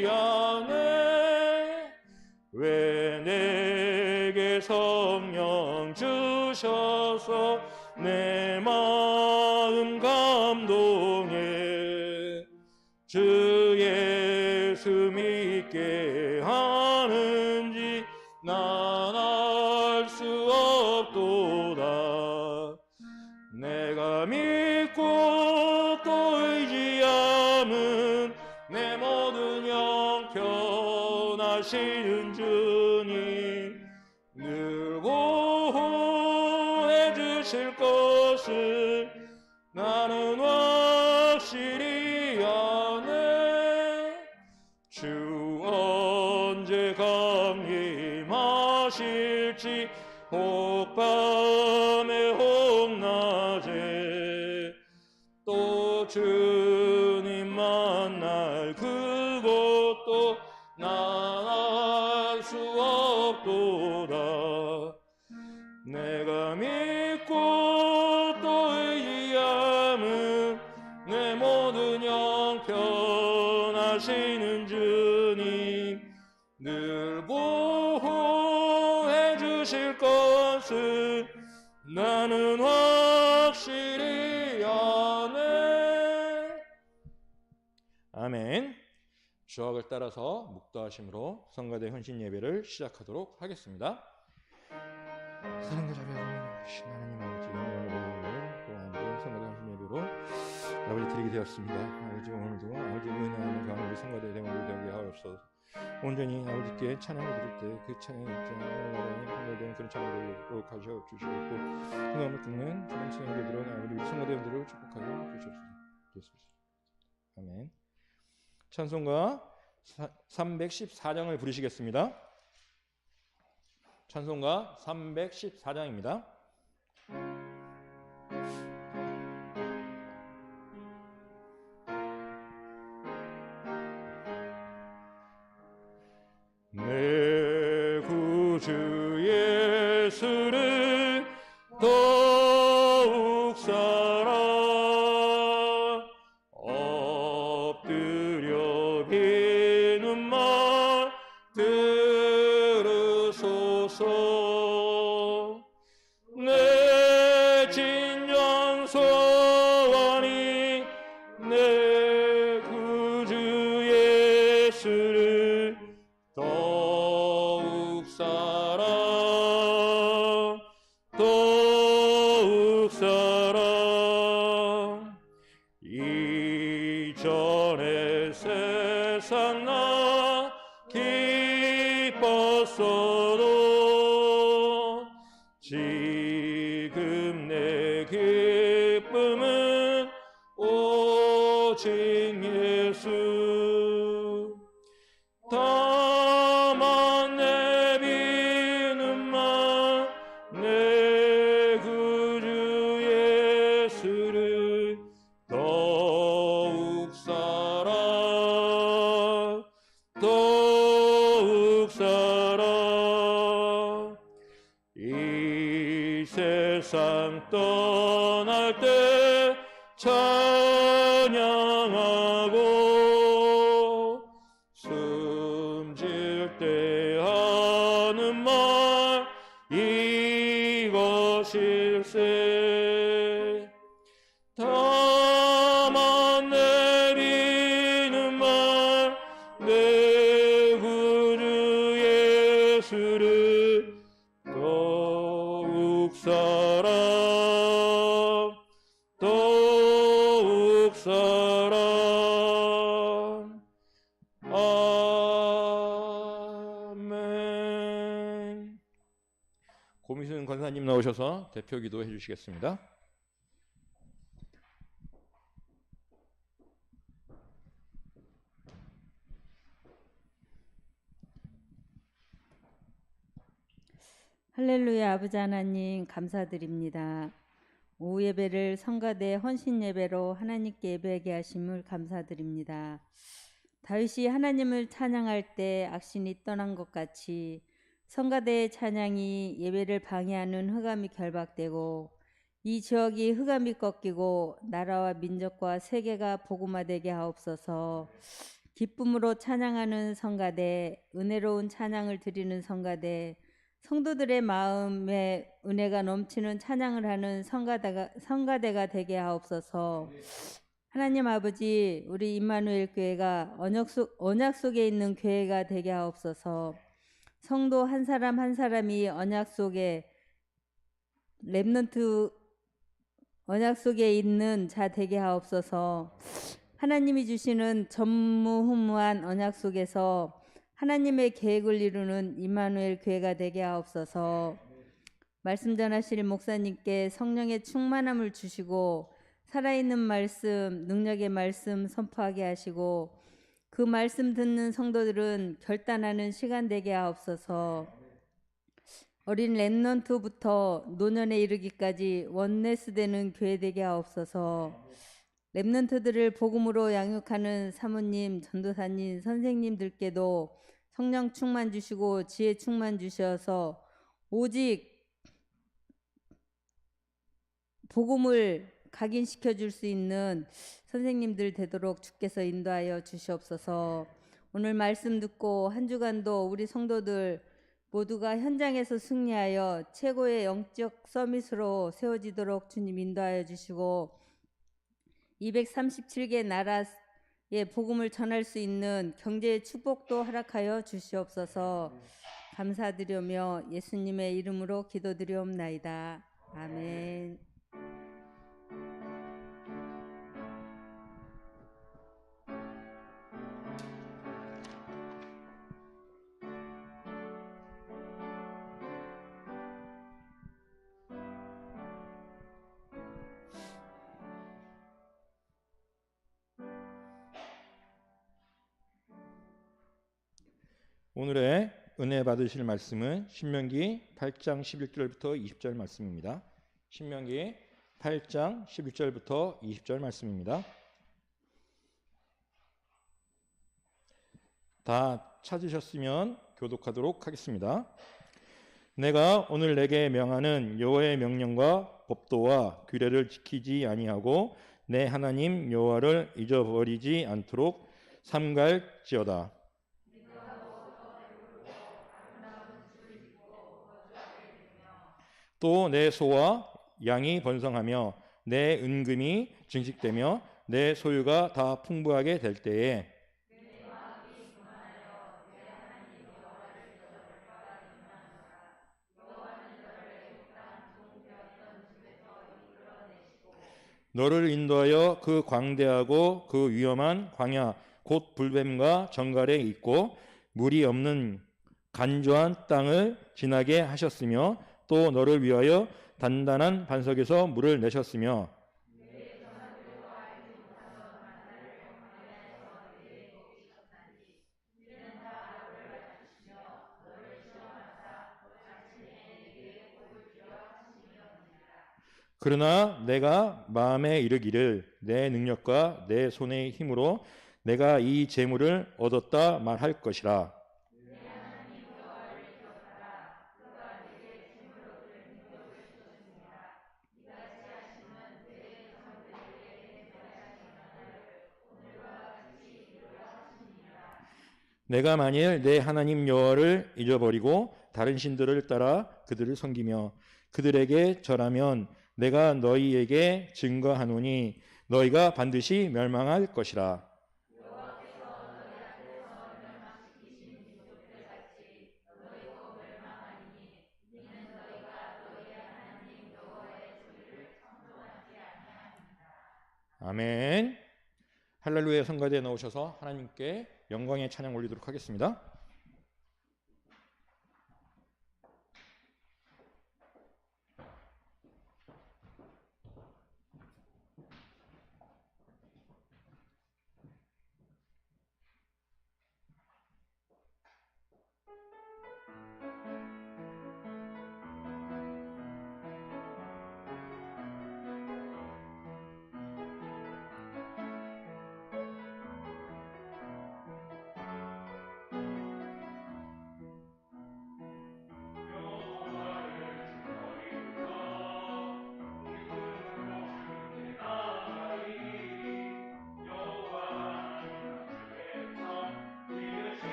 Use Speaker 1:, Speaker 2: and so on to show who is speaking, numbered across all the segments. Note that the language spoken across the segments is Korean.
Speaker 1: 미안해. 왜 내게 성령 주셔서 내 마음 감동해. 주 예수 믿게 하는지 난 알 수 없도다. 내가 믿고 또 의지함은 내 모든 형편하시는 주님 늘 보호해 주실 것을 나는 확실히 아네. 주 언제 강림하실지 혹 밤에 혹 낮에 또 주님 만날 그것도 난 알 수 없도다. 내가 믿고 또 의지함은 내 모든 형편하시는 주님 늘 보호해 주실 것을 나는 확실히 아네. 아멘. 주학을 따라서 묵도하심으로 성가대 헌신 예배를 시작하도록 하겠습니다. 사랑과 자비하신 하나님 아버지, 오늘 성가대 헌신 예배로 아버지 드리게 되었습니다. 아버지 오늘도 아버지 은혜하는 가운데 성가대 대원들 되게 하옵소서. 온전히 아버지께 찬양을 드릴 때 그 찬양의 입장에 성가대원 그런 찬양을 거룩하셔 주시고 흥함을 듣는 그런 찬양을 들어 아버지 성가대원들을 축복하여 주시옵소서. 아멘. 찬송가 314장을 부르시겠습니다. 찬송가 314장입니다. 내 구주 예수를 더욱 사랑 엎드려 비는 말 들으소서. 내 진정 소원이 내 구주 예수를 더욱 사랑 더욱 사랑. 이전에 세상 나 기뻤어도 지금 내 기쁨은 오직 예수. 다만 내비는 말 내 구주 예수를 더욱 사랑 더욱 사랑. 이 세상 떠날 때 찬양하고 숨질 때 하는 말 이것일세. 다만 내리는 말 내 구주 예수를 더욱 사랑 더욱 사랑. 아멘. 고미순 권사님 나오셔서 대표 기도해 주시겠습니다.
Speaker 2: 할렐루야. 아버지 하나님 감사드립니다. 오후 예배를 성가대 헌신 예배로 하나님께 예배하게 하심을 감사드립니다. 다윗이 하나님을 찬양할 때 악신이 떠난 것 같이 성가대의 찬양이 예배를 방해하는 흑암이 결박되고 이 지역이 흑암이 꺾이고 나라와 민족과 세계가 복음화되게 하옵소서. 기쁨으로 찬양하는 성가대, 은혜로운 찬양을 드리는 성가대, 성도들의 마음에 은혜가 넘치는 찬양을 하는 성가대가 되게 하옵소서. 하나님 아버지, 우리 임마누엘 교회가 언약 속에 있는 교회가 되게 하옵소서. 성도 한 사람 한 사람이 언약 속에 렘넌트 언약 속에 있는 자 되게 하옵소서. 하나님이 주시는 전무후무한 언약 속에서 하나님의 계획을 이루는 임마누엘 교회가 되게 하옵소서. 말씀 전하실 목사님께 성령의 충만함을 주시고 살아있는 말씀, 능력의 말씀 선포하게 하시고 그 말씀 듣는 성도들은 결단하는 시간 되게 하옵소서. 어린 렘넌트부터 노년에 이르기까지 원네스 되는 교회 되게 하옵소서. 렘넌트들을 복음으로 양육하는 사모님, 전도사님, 선생님들께도 성령 충만 주시고 지혜 충만 주셔서 오직 복음을 각인시켜 줄 수 있는 선생님들 되도록 주께서 인도하여 주시옵소서. 오늘 말씀 듣고 한 주간도 우리 성도들 모두가 현장에서 승리하여 최고의 영적 서밋으로 세워지도록 주님 인도하여 주시고 237개 나라의 복음을 전할 수 있는 경제의 축복도 허락하여 주시옵소서. 감사드리며 예수님의 이름으로 기도드리옵나이다. 아멘.
Speaker 1: 오늘의 은혜 받으실 말씀은 신명기 8장 11절부터 20절 말씀입니다. 신명기 8장 11절부터 20절 말씀입니다. 다 찾으셨으면 교독하도록 하겠습니다. 내가 오늘 내게 명하는 여호와의 명령과 법도와 규례를 지키지 아니하고 내 하나님 여호와를 잊어버리지 않도록 삼갈지어다. 또 내 소와 양이 번성하며 내 은금이 증식되며 내 소유가 다 풍부하게 될 때에 너를 인도하여 그 광대하고 그 위험한 광야 곧 불뱀과 정갈에 있고 물이 없는 간조한 땅을 지나게 하셨으며 또 너를 위하여 단단한 반석에서 물을 내셨으며 그러나 내가 마음에 이르기를 내 능력과 내 손의 힘으로 내가 이 재물을 얻었다 말할 것이라. 내가 만일 내 하나님 여호와를 잊어버리고 다른 신들을 따라 그들을 섬기며 그들에게 절하면 내가 너희에게 증거하노니 너희가 반드시 멸망할 것이라. 아멘. 할렐루야 성가대에 나오셔서 하나님께 영광의 찬양 올리도록 하겠습니다.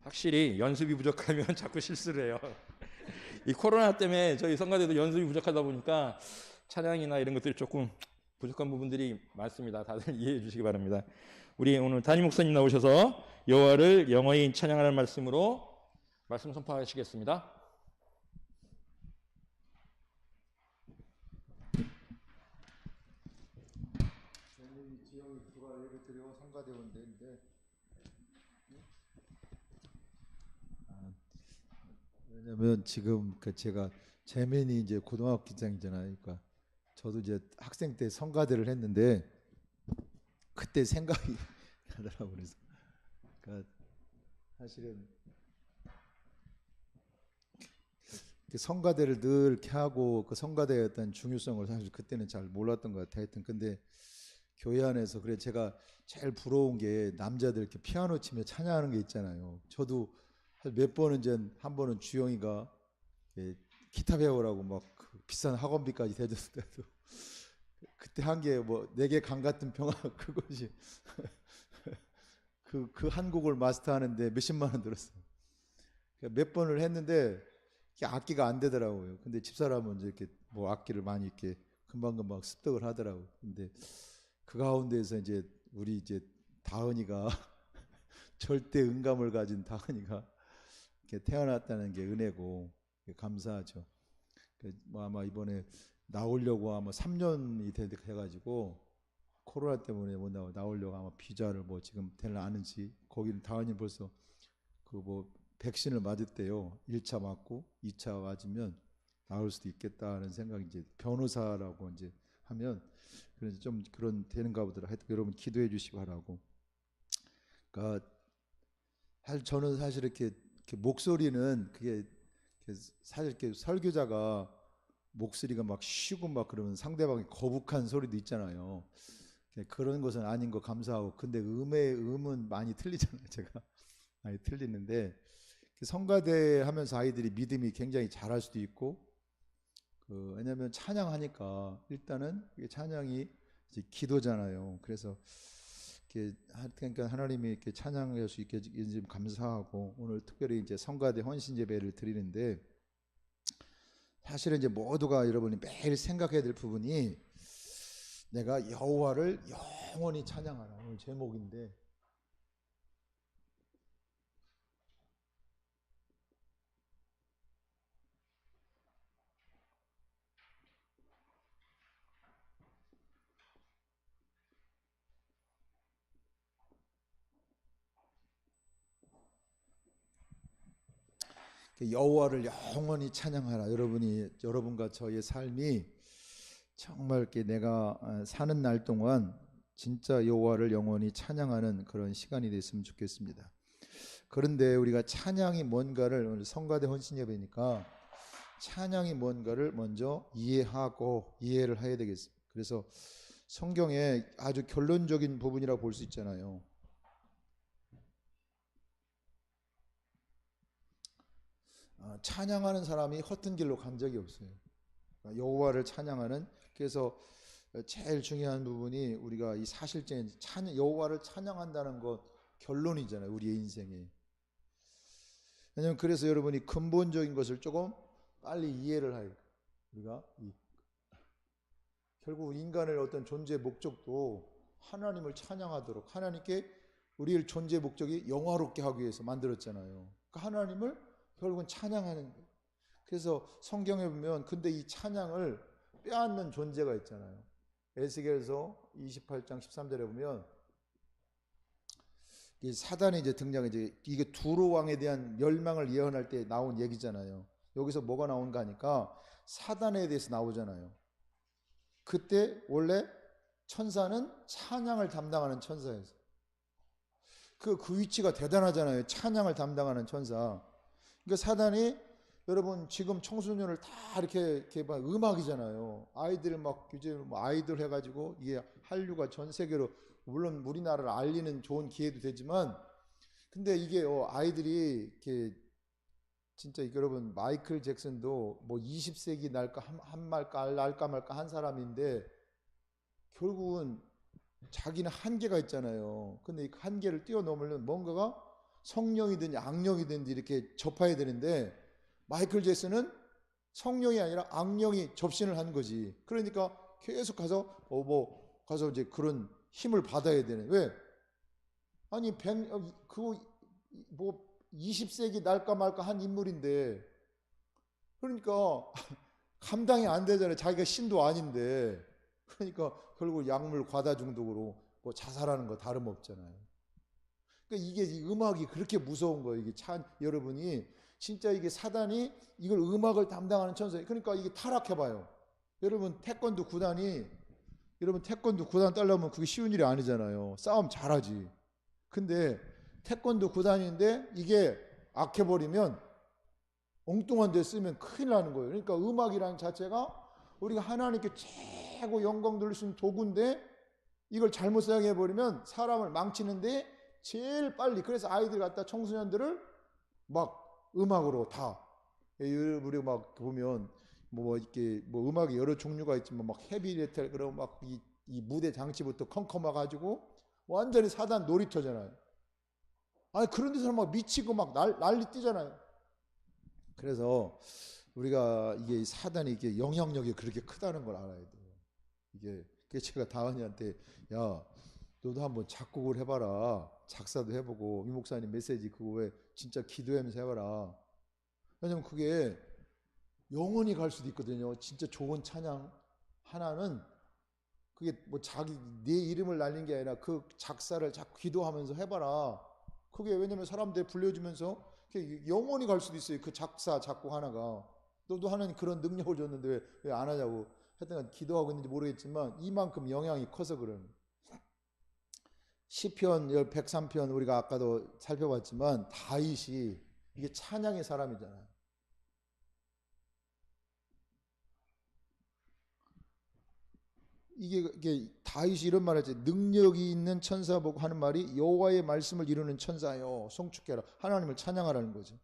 Speaker 1: 확실히 연습이 부족하면 자꾸 실수를 해요. 이 코로나 때문에 저희 성가대도 연습이 부족하다 보니까 찬양이나 이런 것들이 조금 부족한 부분들이 많습니다. 다들 이해해 주시기 바랍니다. 우리 오늘 담임 목사님 나오셔서 여호와를 영원히 찬양하는 말씀으로 말씀 선포하시겠습니다.
Speaker 3: 지영이 누가 예배 드리고 성가대원인데 왜냐면 지금 제가 재민이 이제 고등학교장이잖아요. 그러니까 저도 이제 학생 때 성가대를 했는데 그때 생각이 나더라고요. 그래서 그러니까 사실은 성가대를 늘 이렇게 하고 그 성가대의 어떤 중요성을 사실 그때는 잘 몰랐던 것 같아요. 하여튼 근데 교회 안에서 그래 제가 제일 부러운 게 남자들 이렇게 피아노 치며 찬양하는 게 있잖아요. 저도 몇 번은 이제 한 번은 주영이가 기타 배우라고 막 비싼 학원비까지 대줬을 때도 그때 한 게 뭐 내게 강 같은 평화 그것이 그 한 곡을 마스터하는데 몇십만 원 들었어요. 몇 번을 했는데 악기가 안 되더라고요. 근데 집사람은 이제 이렇게 뭐 악기를 많이 이렇게 금방금방 습득을 하더라고요. 근데 그 가운데에서 이제 우리 이제 다은이가 절대 음감을 가진 다은이가 이렇게 태어났다는 게 은혜고 감사하죠. 뭐 아마 이번에 나오려고 아마 3년이 돼가지고 코로나 때문에 못 나오려고 아마 비자를 뭐 지금 되려 아는지 거기는 다은이 벌써 그 뭐 백신을 맞았대요. 1차 맞고 2차 맞으면 나올 수도 있겠다는 생각이 이제 변호사라고 이제 하면 그래서 좀 그런 되는가 보더라. 하여튼 여러분 기도해 주시기 바라고. 그러니까 사실 저는 사실 이렇게 목소리는 그게 사실 이렇게 설교자가 목소리가 막 쉬고 막 그러면 상대방이 거북한 소리도 있잖아요. 그런 것은 아닌 거 감사하고 근데 음은 많이 틀리잖아요. 제가 많이 틀리는데 성가대 하면서 아이들이 믿음이 굉장히 잘할 수도 있고 왜냐하면 찬양하니까 일단은 찬양이 이제 기도잖아요. 그래서 그러니까 하나님이 이렇게 찬양할 수 있게 좀 감사하고 오늘 특별히 이제 성가대 헌신 예배를 드리는데 사실은 이제 모두가 여러분이 매일 생각해야 될 부분이 내가 여호와를 영원히 찬양하라 오늘 제목인데 여호와를 영원히 찬양하라. 여러분과 저의 삶이 정말 이렇게 내가 사는 날 동안 진짜 여호와를 영원히 찬양하는 그런 시간이 됐으면 좋겠습니다. 그런데 우리가 찬양이 뭔가를 오늘 성가대 헌신 예배니까 찬양이 뭔가를 먼저 이해하고 이해를 해야 되겠습니다. 그래서 성경에 아주 결론적인 부분이라고 볼 수 있잖아요. 찬양하는 사람이 허튼 길로 간 적이 없어요. 여호와를 찬양하는 그래서 제일 중요한 부분이 우리가 이 사실적인 여호와를 찬양한다는 것 결론이잖아요. 우리의 인생에. 왜냐하면 그래서 여러분이 근본적인 것을 조금 빨리 이해를 해요. 우리가 결국 인간의 어떤 존재 목적도 하나님을 찬양하도록 하나님께 우리의 존재 목적이 영화롭게 하기 위해서 만들었잖아요. 그러니까 하나님을 결국은 찬양하는 거예요. 그래서 성경에 보면 근데 이 찬양을 빼앗는 존재가 있잖아요. 에스겔서 28장 13절에 보면 이 사단이 이제 등장해 이게 두로 왕에 대한 멸망을 예언할 때 나온 얘기잖아요. 여기서 뭐가 나온가 하니까 사단에 대해서 나오잖아요. 그때 원래 천사는 찬양을 담당하는 천사였어요. 그 위치가 대단하잖아요. 찬양을 담당하는 천사. 그러니까 사단이 여러분 지금 청소년을 다 이렇게 막 음악이잖아요. 아이들 막 이제 아이돌 해가지고 이게 한류가 전 세계로 물론 우리나라를 알리는 좋은 기회도 되지만 근데 이게 아이들이 이렇게 진짜 여러분 마이클 잭슨도 뭐 20세기 날까 날까 말까 한 사람인데 결국은 자기는 한계가 있잖아요. 근데 이 한계를 뛰어넘으려면 뭔가가 성령이든지 악령이든지 이렇게 접해야 되는데 마이클 잭슨은 성령이 아니라 악령이 접신을 한 거지. 그러니까 계속 가서 가서 이제 그런 힘을 받아야 되는. 왜? 아니 20세기 날까 말까 한 인물인데 그러니까 감당이 안 되잖아요. 자기가 신도 아닌데. 그러니까 결국 약물 과다 중독으로 뭐 자살하는 거 다름없잖아요. 그러니까 이게 음악이 그렇게 무서운 거예요. 이게 여러분이 진짜 이게 사단이 이걸 음악을 담당하는 천사. 그러니까 이게 타락해봐요. 여러분 태권도 구단 따려면 그게 쉬운 일이 아니잖아요. 싸움 잘하지. 근데 태권도 구단인데 이게 악해버리면 엉뚱한 데 쓰면 큰일 나는 거예요. 그러니까 음악이라는 자체가 우리가 하나님께 최고 영광 돌릴 수 있는 도구인데 이걸 잘못 사용해버리면 사람을 망치는데 제일 빨리. 그래서 아이들 갖다 청소년들을 막 음악으로 다 우리 막 보면 이렇게 음악이 여러 종류가 있지만 막 헤비메탈 그러고 막 이 무대 장치부터 컴컴해 가지고 완전히 사단 놀이터잖아요. 아니 그런 데서 막 미치고 막 난리 뛰잖아요. 그래서 우리가 이게 사단이 이게 영향력이 그렇게 크다는 걸 알아야 돼요. 이게 제가 다은이한테 야 너도 한번 작곡을 해봐라. 작사도 해보고 이 목사님 메시지 그거 왜 진짜 기도하면서 해봐라. 왜냐면 그게 영원히 갈 수도 있거든요. 진짜 좋은 찬양 하나는 그게 뭐 내 이름을 날린 게 아니라 그 작사를 자꾸 기도하면서 해봐라. 그게 왜냐면 사람들 불려주면서 영원히 갈 수도 있어요. 그 작곡 하나가. 너도 하나님 그런 능력을 줬는데 왜 안 하냐고. 하여튼 기도하고 있는지 모르겠지만 이만큼 영향이 커서 그러는. 시편 103편 우리가 아까도 살펴봤지만 다윗이 이게 찬양의 사람이잖아요. 이게 다윗이 이런 말을 했지. 능력이 있는 천사 보고 하는 말이 여호와의 말씀을 이루는 천사여 송축해라. 하나님을 찬양하라는 거죠.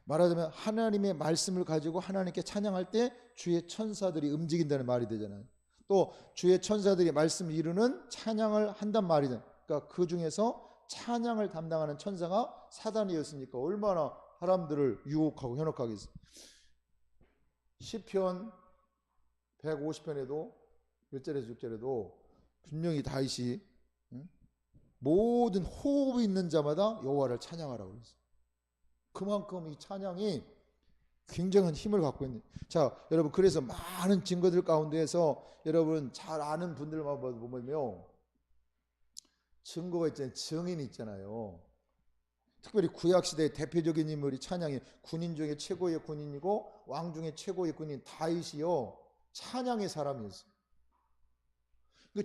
Speaker 3: 말하자면 하나님의 말씀을 가지고 하나님께 찬양할 때 주의 천사들이 움직인다는 말이 되잖아요. 또 주의 천사들이 말씀을 이루는 찬양을 한단 말이죠. 그러니까 그 중에서 찬양을 담당하는 천사가 사단이었으니까 얼마나 사람들을 유혹하고 현혹하겠어요. 시편 150편에도 1절에서 6절에도 분명히 다윗이 모든 호흡이 있는 자마다 여호와를 찬양하라고 그랬어요. 그만큼 이 찬양이 굉장한 힘을 갖고 있는. 자, 여러분 그래서 많은 증거들 가운데에서 여러분 잘 아는 분들만 보면요. 증거가 있잖아요. 증인이 있잖아요. 특별히 구약시대의 대표적인 인물이 찬양이 군인 중에 최고의 군인이고 왕 중에 최고의 군인 다윗이요. 찬양의 사람이었어요.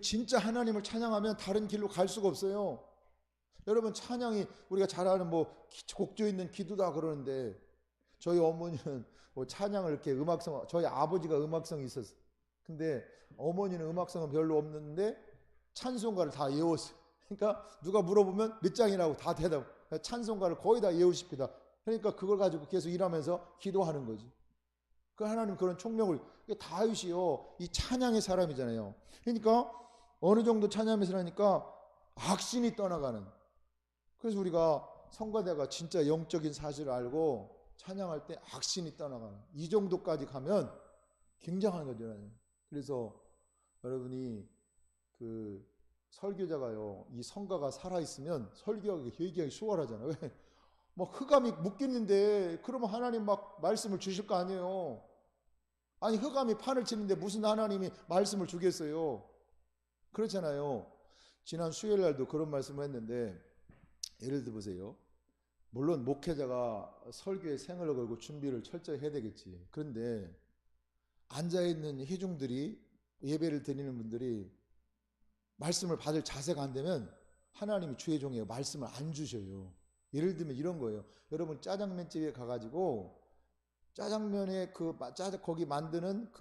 Speaker 3: 진짜 하나님을 찬양하면 다른 길로 갈 수가 없어요. 여러분 찬양이 우리가 잘 아는 곡조 있는 기도다 그러는데 저희 어머니는 찬양을 이렇게 음악성, 저희 아버지가 음악성이 있었어요. 근데 어머니는 음악성은 별로 없는데 찬송가를 다 외웠어요. 그러니까 누가 물어보면 몇 장이라고 다 대답. 찬송가를 거의 다 외우십니다. 그러니까 그걸 가지고 계속 일하면서 기도하는 거지. 그 하나님 그런 총명을. 다윗이요 이 찬양의 사람이잖아요. 그러니까 어느 정도 찬양하면서 하니까 악신이 떠나가는. 그래서 우리가 성가대가 진짜 영적인 사실을 알고 찬양할 때 악신이 떠나가는 이 정도까지 가면 굉장한 거죠. 그래서 여러분이 그 설교자가요 이 성가가 살아있으면 설교하기 얘기하기 수월하잖아요. 왜? 막 흑암이 묶였는데 그러면 하나님 막 말씀을 주실 거 아니에요. 아니 흑암이 판을 치는데 무슨 하나님이 말씀을 주겠어요. 그렇잖아요. 지난 수요일 날도 그런 말씀을 했는데 예를 들어 보세요. 물론 목회자가 설교에 생을 걸고 준비를 철저히 해야 되겠지. 그런데 앉아있는 회중들이 예배를 드리는 분들이 말씀을 받을 자세가 안 되면 하나님이 주의 종이에요. 말씀을 안 주셔요. 예를 들면 이런 거예요. 여러분 짜장면집에 가가지고 짜장면에 거기 만드는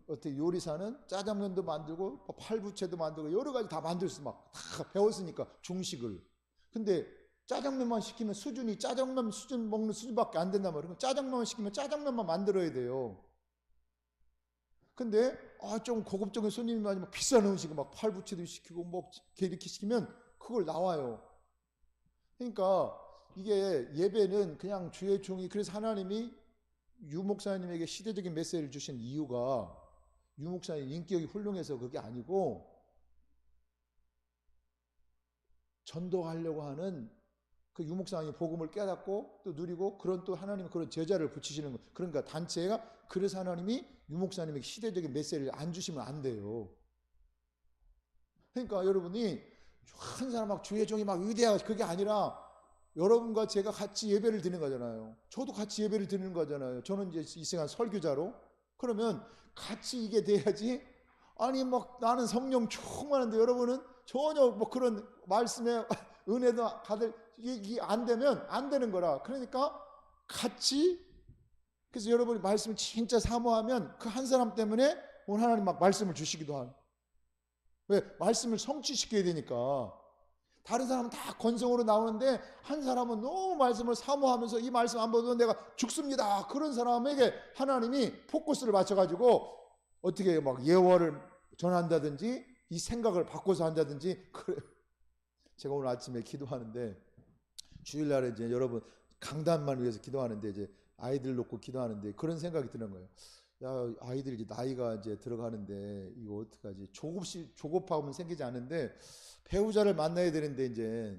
Speaker 3: 어떻게 요리사는 짜장면도 만들고 팔부채도 만들고 여러 가지 다 만들 수 막 다 배웠으니까 중식을. 근데 짜장면만 시키면 수준이 짜장면 수준 먹는 수준밖에 안 된단 말이에요. 짜장면만 시키면 짜장면만 만들어야 돼요. 근데 좀 고급적인 손님이 많이 막 비싼 음식을 막 팔부채도 시키고 뭐 이렇게 시키면 그걸 나와요. 그러니까 이게 예배는 그냥 주의 종이, 그래서 하나님이 유 목사님에게 시대적인 메시지를 주신 이유가 유 목사님 인격이 훌륭해서 그게 아니고 전도하려고 하는 그 유 목사님이 복음을 깨닫고 또 누리고 그런 또 하나님 그런 제자를 붙이시는 거. 그러니까 단체가, 그래서 하나님이 유 목사님에게 시대적인 메시지를 안 주시면 안 돼요. 그러니까 여러분이 한 사람 막 주의 종이 막 위대하고 그게 아니라 여러분과 제가 같이 예배를 드리는 거잖아요. 저도 같이 예배를 드리는 거잖아요. 저는 이제 이 시간 설교자로. 그러면 같이 이게 돼야지. 아니 막 나는 성령 충만한데 여러분은 전혀 뭐 그런 말씀에 은혜도 받을 이게 안 되면 안 되는 거라. 그러니까 같이, 그래서 여러분이 말씀을 진짜 사모하면 그 한 사람 때문에 오늘 하나님 막 말씀을 주시기도 한. 왜? 말씀을 성취시켜야 되니까. 다른 사람은 다 건성으로 나오는데 한 사람은 너무 말씀을 사모하면서 이 말씀 안 보면 내가 죽습니다. 그런 사람에게 하나님이 포커스를 맞춰가지고 어떻게 막 예언을 전한다든지 이 생각을 바꿔서 한다든지 그래. 제가 오늘 아침에 기도하는데 주일날에 이제 여러분 강단만 위해서 기도하는데 이제 아이들 놓고 기도하는데 그런 생각이 드는 거예요. 야, 아이들이 이제 나이가 이제 들어가는데 이거 어떡하지? 조급함은 생기지 않는데 배우자를 만나야 되는데 이제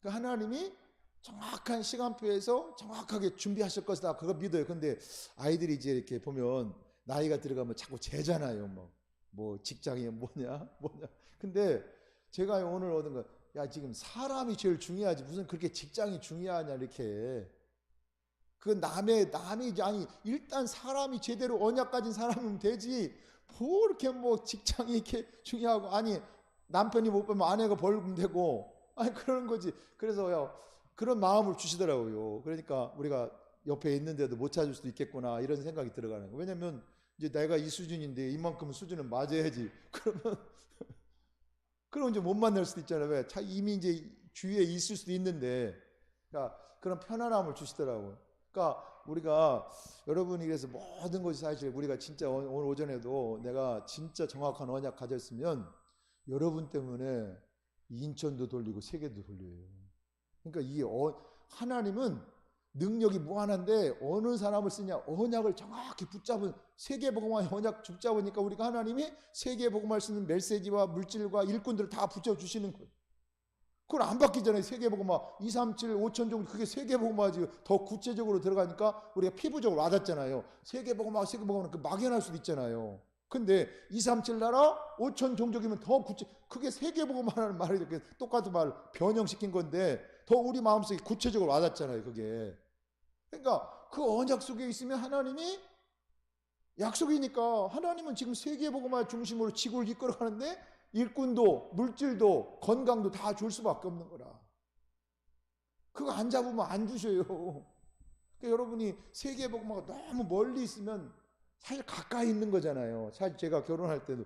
Speaker 3: 그러니까 하나님이 정확한 시간표에서 정확하게 준비하실 것이다. 그거 믿어요. 근데 아이들이 이제 이렇게 보면 나이가 들어가면 자꾸 재잖아요. 뭐 직장이 뭐냐. 근데 제가 오늘 얻은 거, 야 지금 사람이 제일 중요하지 무슨 그렇게 직장이 중요하냐 이렇게. 그 남이 아니 일단 사람이 제대로 언약 가진 사람이면 되지 뭐 이렇게 뭐 직장이 이렇게 중요하고, 아니 남편이 못 보면 아내가 벌금 되고 아니 그런 거지. 그래서요 그런 마음을 주시더라고요. 그러니까 우리가 옆에 있는데도 못 찾을 수도 있겠구나 이런 생각이 들어가는 거예요. 왜냐면 이제 내가 이 수준인데 이만큼 수준은 맞아야지. 그럼 이제 못 만날 수도 있잖아요. 왜? 이미 이제 주위에 있을 수도 있는데, 그러니까 그런 편안함을 주시더라고요. 그러니까 우리가 여러분이 그래서 모든 것이 사실 우리가 진짜 오늘 오전에도 내가 진짜 정확한 언약 가졌으면 여러분 때문에 인천도 돌리고 세계도 돌려요. 그러니까 이 하나님은 능력이 무한한데 어느 사람을 쓰냐, 언약을 정확히 붙잡은 세계복음화의 언약 붙잡으니까 우리가 하나님이 세계복음화를 쓰는 메시지와 물질과 일꾼들을 다 붙여주시는 거예요. 그걸 안 바뀌잖아요. 세계복음화 2, 3, 7, 5천 정도 그게 세계복음화지. 더 구체적으로 들어가니까 우리가 피부적으로 와닿잖아요. 세계복음화는 그 막연할 수도 있잖아요. 근데 2, 3, 7 나라 5천 종족이면 더 그게 세계복음화라는 말이 이렇게 똑같은 말 변형시킨 건데 더 우리 마음속에 구체적으로 와닿잖아요. 그게. 그러니까 그 언약 속에 있으면 하나님이 약속이니까 하나님은 지금 세계복음화 중심으로 지구를 이끌어가는데 일꾼도 물질도 건강도 다 줄 수밖에 없는 거라. 그거 안 잡으면 안 주셔요. 그러니까 여러분이 세계복음화가 너무 멀리 있으면 사실 가까이 있는 거잖아요. 사실 제가 결혼할 때도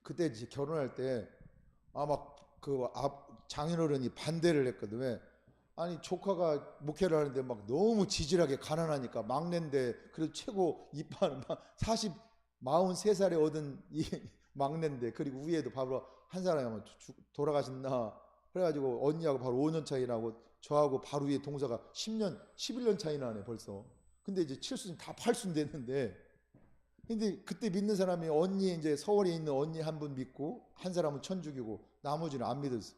Speaker 3: 그때 이제 결혼할 때 장인어른이 반대를 했거든. 왜? 아니 조카가 목회를 하는데 막 너무 지질하게 가난하니까 막내인데 그래도 최고 이빠는 43살에 얻은 이 막내인데 그리고 위에도 바로 한 사람이 아마 돌아가셨나 그래가지고 언니하고 바로 5년 차이 나고 저하고 바로 위에 동서가 11년 차이 나네 벌써. 근데 이제 칠순 다 팔순 됐는데, 근데 그때 믿는 사람이 언니 이제 서울에 있는 언니 한 분 믿고 한 사람은 천주교고 나머지는 안 믿었어.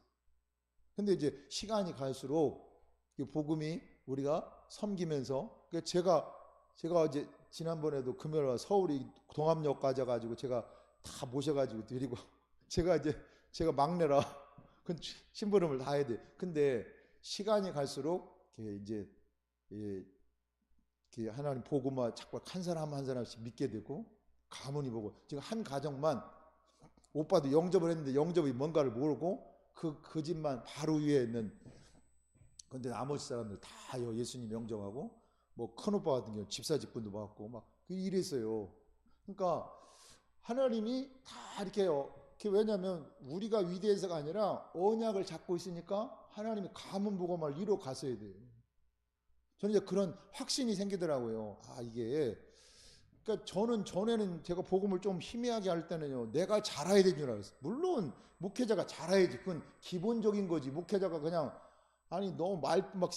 Speaker 3: 근데 이제 시간이 갈수록 이 복음이 우리가 섬기면서 제가 이제 지난번에도 금요일 서울이 동암역까지 가지고 제가 다 모셔가지고 드리고 제가 막내라 그 심부름을 다 해야 돼. 근데 시간이 갈수록 이제 하나님 복음만 자꾸 한 사람 한 사람씩 믿게 되고 가문이 보고 지금 한 가정만 오빠도 영접을 했는데 영접이 뭔가를 모르고 그 집만 바로 위에 있는 근데 나머지 사람들 다 예수님 영접하고 뭐 큰오빠 같은 경우 집사 직분도 받고 막 이랬어요. 그러니까 하나님이 다 이렇게 왜냐하면 우리가 위대해서가 아니라 언약을 잡고 있으니까 하나님이 가문 복음을 이뤄 갔어야 돼요. 저는 이제 그런 확신이 생기더라고요. 이게 그러니까 저는 전에는 제가 복음을 좀 희미하게 할 때는요, 내가 잘해야 되는 줄 알았어요. 물론 목회자가 잘해야지, 그건 기본적인 거지. 목회자가 그냥 너무 막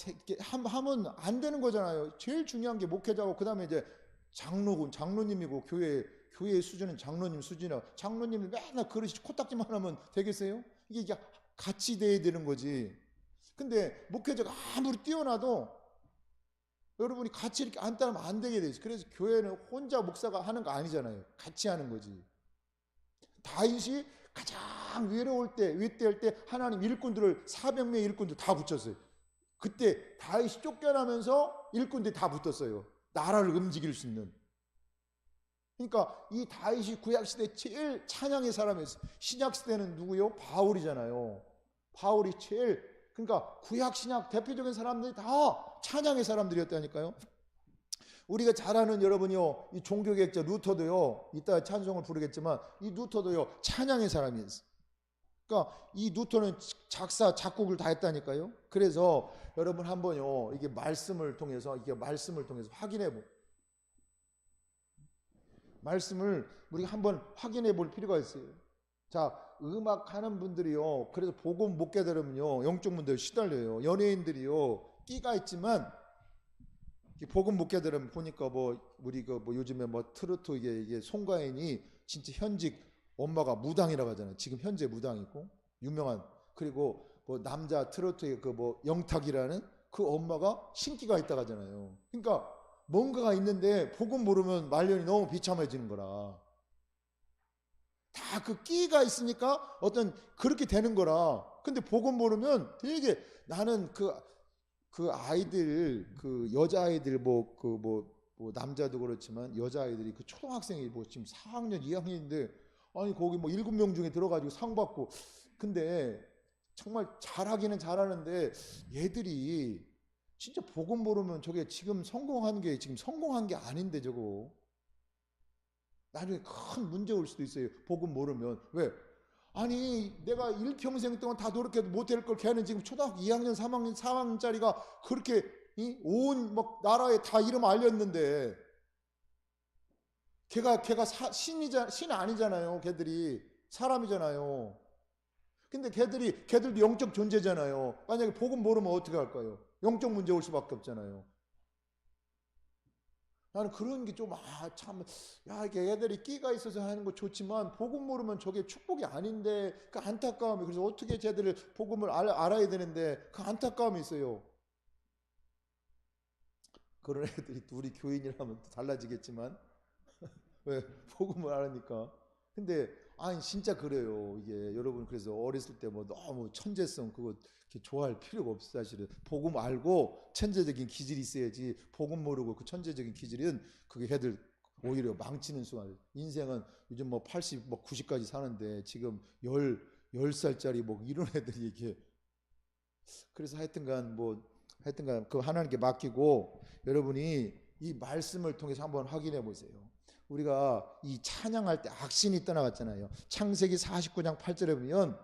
Speaker 3: 하면 안 되는 거잖아요. 제일 중요한 게 목회자고, 그 다음에 이제 장로님이고, 교회의 수준은 장로님 수준이라, 장로님이 맨날 그릇이 코딱지만 하면 되겠어요? 이게 같이 돼야 되는 거지. 근데 목회자가 아무리 뛰어나도 여러분이 같이 이렇게 안 따르면 안 되게 되지. 그래서 교회는 혼자 목사가 하는 거 아니잖아요. 같이 하는 거지. 다윗이 가장 위대할 때 하나님 일꾼들을 400명의 일꾼들 다 붙였어요. 그때 다윗이 쫓겨나면서 일꾼들이 다 붙었어요. 나라를 움직일 수 있는. 그러니까 이 다윗이 구약시대 제일 찬양의 사람이었어요. 신약시대는 누구요? 바울이잖아요. 바울이 제일, 그러니까 구약 신약 대표적인 사람들이 다 찬양의 사람들이었다니까요. 우리가 잘 아는 여러분이요, 이 종교개혁자 루터도요, 이따 찬송을 부르겠지만 이 루터도요 찬양의 사람이었어요. 그러니까 이 루터는 작사 작곡을 다 했다니까요. 그래서 여러분 한번요, 이게 말씀을 통해서 확인해 말씀을 우리가 한번 확인해 볼 필요가 있어요. 자, 음악 하는 분들이요, 그래서 복음 못 깨달으면요 영적 문제에 시달려요. 연예인들이요 끼가 있지만 복음 못 깨달으면, 보니까 우리 요즘에 트로트 이게 송가인이 진짜 현직 엄마가 무당이라고 하잖아요. 지금 현재 무당이고 유명한, 그리고 남자 트로트의 영탁이라는 그 엄마가 신기가 있다고 하잖아요. 그러니까 뭔가가 있는데 복음 모르면 말년이 너무 비참해지는 거라. 다 그 끼가 있으니까 그렇게 되는 거라. 근데 복음 모르면 되게, 나는 그 아이들, 그 여자아이들, 남자도 그렇지만 여자아이들이, 그 초등학생이 지금 4학년 2학년인데 거기 7명 중에 들어가지고 상 받고, 근데 정말 잘하기는 잘하는데 얘들이 진짜 복음 모르면 저게 지금 성공한 게 아닌데, 저거 나중에 큰 문제 올 수도 있어요. 복음 모르면. 왜? 내가 일평생 동안 다 노력해도 못할 걸 걔는 지금 초등학교 2학년 3학년 4학년짜리가 그렇게 온 나라에 다 이름 알렸는데, 걔가 신 아니잖아요. 걔들이 사람이잖아요. 근데 걔들도 영적 존재잖아요. 만약에 복음 모르면 어떻게 할까요? 영적 문제 올 수밖에 없잖아요. 나는 그런 게 좀, 이게 애들이 끼가 있어서 하는 거 좋지만 복음 모르면 저게 축복이 아닌데, 그 안타까움이, 그래서 어떻게 쟤들을 복음을 알아야 되는데 그 안타까움이 있어요. 그런 애들이 우리 교인이라면 달라지겠지만 왜? 복음을 알으니까. 근데 진짜 그래요. 이게 여러분, 그래서 어렸을 때 너무 천재성 그거 이렇게 좋아할 필요가 없어. 사실은 복음 알고 천재적인 기질이 있어야지, 복음 모르고 그 천재적인 기질은 그게 애들 오히려 망치는 수가. 인생은 요즘 80, 90까지 사는데 지금 10살짜리 이런 애들이 이렇게. 그래서 하여튼간 그 하나님께 맡기고, 여러분이 이 말씀을 통해서 한번 확인해 보세요. 우리가 이 찬양할 때 악신이 떠나갔잖아요. 창세기 49장 8절에 보면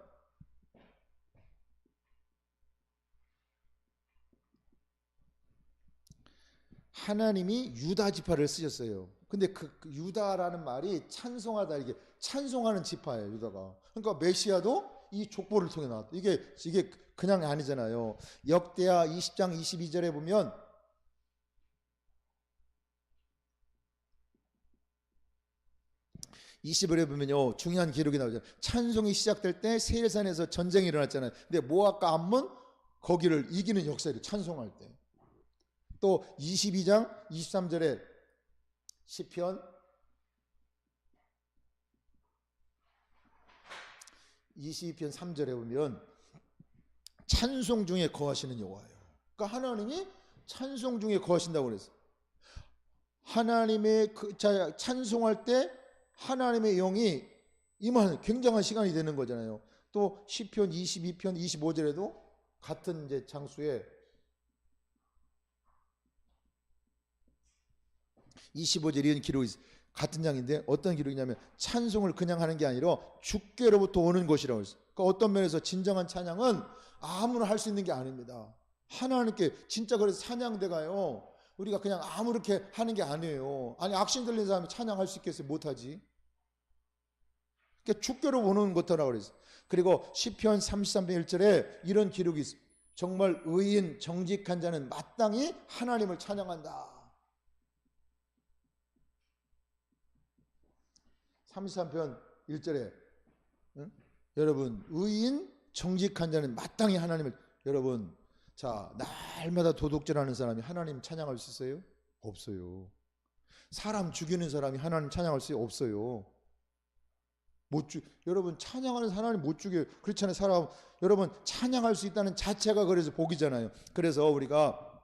Speaker 3: 하나님이 유다 지파를 쓰셨어요. 근데 그 유다라는 말이 찬송하다, 이게 찬송하는 지파예요, 유다가. 그러니까 메시아도 이 족보를 통해 나왔다. 이게 그냥 아니잖아요. 역대하 20장 22절에 보면 20절에 보면요, 중요한 기록이 나오잖아요. 찬송이 시작될 때 세일산에서 전쟁이 일어났잖아요. 근데 모압과 암몬 거기를 이기는 역사를 찬송할 때. 또 22장 23절에 시편 22편 3절에 보면 찬송 중에 거하시는 여호와예요. 그러니까 하나님이 찬송 중에 거하신다고 그랬어요. 하나님의 찬송할 때 하나님의 영이 임하는 굉장한 시간이 되는 거잖아요. 또 시편 22편 25절에도 같은 이제 장수에 25절 이런 기록이 있어요. 같은 장인데 어떤 기록이냐면 찬송을 그냥 하는 게 아니라 주께로부터 오는 것이라고 했어요. 그러니까 어떤 면에서 진정한 찬양은 아무나 할 수 있는 게 아닙니다. 하나님께 진짜 그래서 찬양대가요. 우리가 그냥 아무렇게 하는 게 아니에요. 아니 악신 들린 사람이 찬양할 수 있겠어요? 못하지. 그러니까 주께로 보는 것더라 그랬어요. 그리고 시편 33편 1절에 이런 기록이 있어요. 정말 의인 정직한 자는 마땅히 하나님을 찬양한다. 33편 1절에 여러분 의인 정직한 자는 마땅히 하나님을 여러분 자 날마다 도둑질하는 사람이 하나님 찬양할 수 있어요? 없어요. 사람 죽이는 사람이 하나님 찬양할 수 없어요. 여러분 찬양하는 하나님 못 죽여요. 그렇잖아요. 사람 여러분 찬양할 수 있다는 자체가 그래서 복이잖아요. 그래서 우리가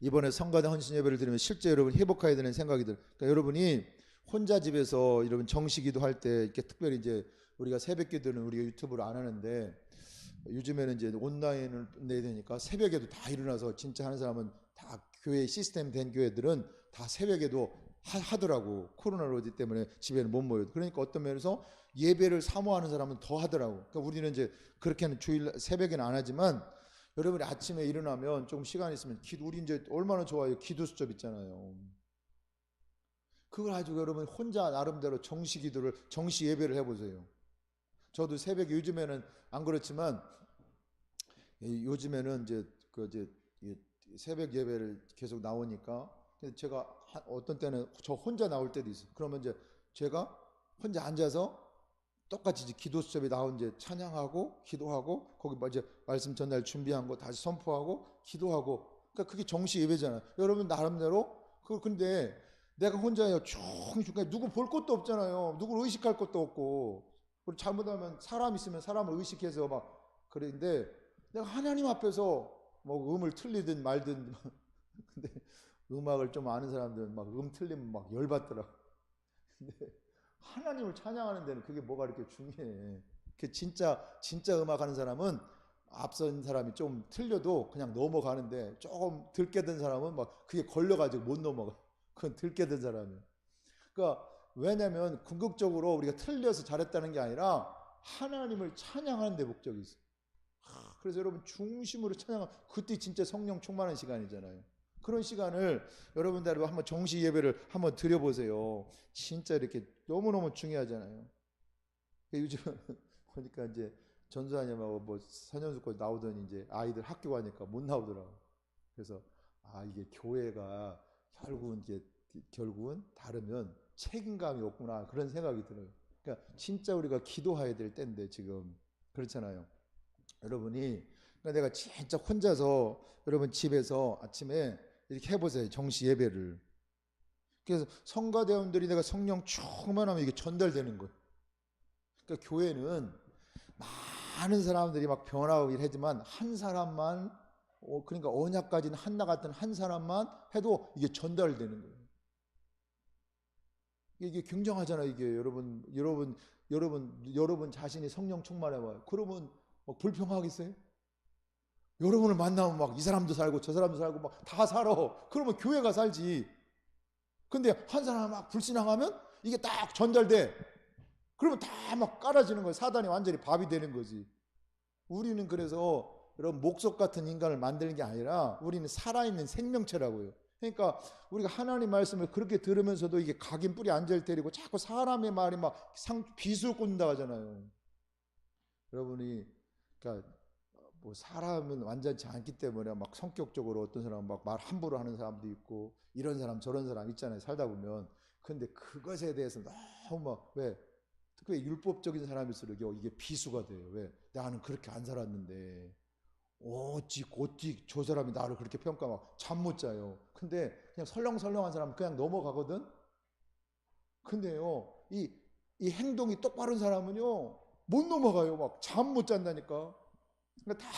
Speaker 3: 이번에 성가대 헌신 예배를 드리면 실제 여러분 회복해야 되는 생각이 들어요. 그러니까 여러분이 혼자 집에서 여러분 정식기도 할 때 이렇게 특별히 이제 우리가 새벽기도는 우리가 유튜브를 안 하는데 요즘에는 이제 온라인을 내야 되니까 새벽에도 다 일어나서 진짜 하는 사람은 다 교회 시스템 된 교회들은 다 새벽에도 하더라고. 코로나 로디 때문에 집에는 못 모여도. 그러니까 어떤 면에서 예배를 사모하는 사람은 더 하더라고. 그러니까 우리는 이제 그렇게는 주일 새벽에는 안 하지만 여러분이 아침에 일어나면 조금 시간 있으면 우리 이제 얼마나 좋아요. 기도 수첩 있잖아요. 그걸 가지고 여러분 혼자 나름대로 정시 기도를 정시 예배를 해보세요. 저도 새벽에 요즘에는 안 그렇지만 요즘에는 이제 새벽 예배를 계속 나오니까 제가 어떤 때는 저 혼자 나올 때도 있어요. 그러면 이제 제가 혼자 앉아서 똑같이 이제 기도 수첩에 나온 이제 찬양하고 기도하고 거기 이제 말씀 전달 준비한 거 다시 선포하고 기도하고 그러니까 그게 정시 예배잖아요. 여러분 나름대로 근데 내가 혼자요 그러니까 누구 볼 것도 없잖아요. 누구를 의식할 것도 없고 우리 잘못하면 사람 있으면 사람을 의식해서 막 그랬는데 내가 하나님 앞에서 뭐 음을 틀리든 말든 근데 음악을 좀 아는 사람들은 막 틀리면 막 열받더라. 근데 하나님을 찬양하는 데는 그게 뭐가 이렇게 중요해. 그 진짜 음악하는 사람은 앞선 사람이 좀 틀려도 그냥 넘어가는데 조금 덜 깨든 사람은 막 그게 걸려가지고 못 넘어가. 그건 덜 깨든 사람이야. 그러니까 왜냐면 궁극적으로 우리가 틀려서 잘했다는 게 아니라 하나님을 찬양하는 데 목적이 있어. 그래서 여러분 중심으로 찬양하면 그때 진짜 성령 충만한 시간이잖아요. 그런 시간을 여러분들 한번 정시 예배를 한번 드려보세요. 진짜 이렇게 너무너무 중요하잖아요. 요즘 보니까 이제 전수하님하고 뭐 선현수권 나오더니 이제 아이들 학교 가니까 못 나오더라고. 그래서 이게 교회가 결국은 다르면 책임감이 없구나 그런 생각이 들어요. 그러니까 진짜 우리가 기도해야 될 때인데 지금 그렇잖아요. 여러분이 그러니까 내가 진짜 혼자서 여러분 집에서 아침에 이렇게 해보세요. 정시 예배를. 그래서 성가대원들이 내가 성령 충만하면 이게 전달되는 거예요. 그러니까 교회는 많은 사람들이 막 변화하고 이러지만 한 사람만 그러니까 언약 가진 한나 같은 한 사람만 해도 이게 전달되는 거예요. 이게 굉장하잖아요. 이게 여러분 자신이 성령 충만해봐요. 그러면 막 불평하겠어요? 여러분을 만나면 막 이 사람도 살고 저 사람도 살고 막 다 살아. 그러면 교회가 살지. 근데 한 사람 막 불신앙하면 이게 딱 전달돼. 그러면 다 막 깔아지는 거예요. 사단이 완전히 밥이 되는 거지. 우리는 그래서 여러분 목석 같은 인간을 만드는 게 아니라 우리는 살아있는 생명체라고요. 그러니까 우리가 하나님 말씀을 그렇게 들으면서도 이게 각인 뿌리 안젤 때리고 자꾸 사람의 말이 막 비술 꽂는다 하잖아요. 여러분이 그러니까 뭐 사람은 완전치 않기 때문에 막 성격적으로 어떤 사람은 막 말 함부로 하는 사람도 있고 이런 사람 저런 사람 있잖아요. 살다 보면. 근데 그것에 대해서 너무 막 왜 특히 율법적인 사람일수록 이게 비수가 돼요. 왜 나는 그렇게 안 살았는데 어찌 저 사람이 나를 그렇게 평가하고 잠 못 자요. 근데 그냥 설렁설렁한 사람은 그냥 넘어가거든. 근데요 이 행동이 똑바른 사람은요 못 넘어가요. 막 잠 못 잔다니까.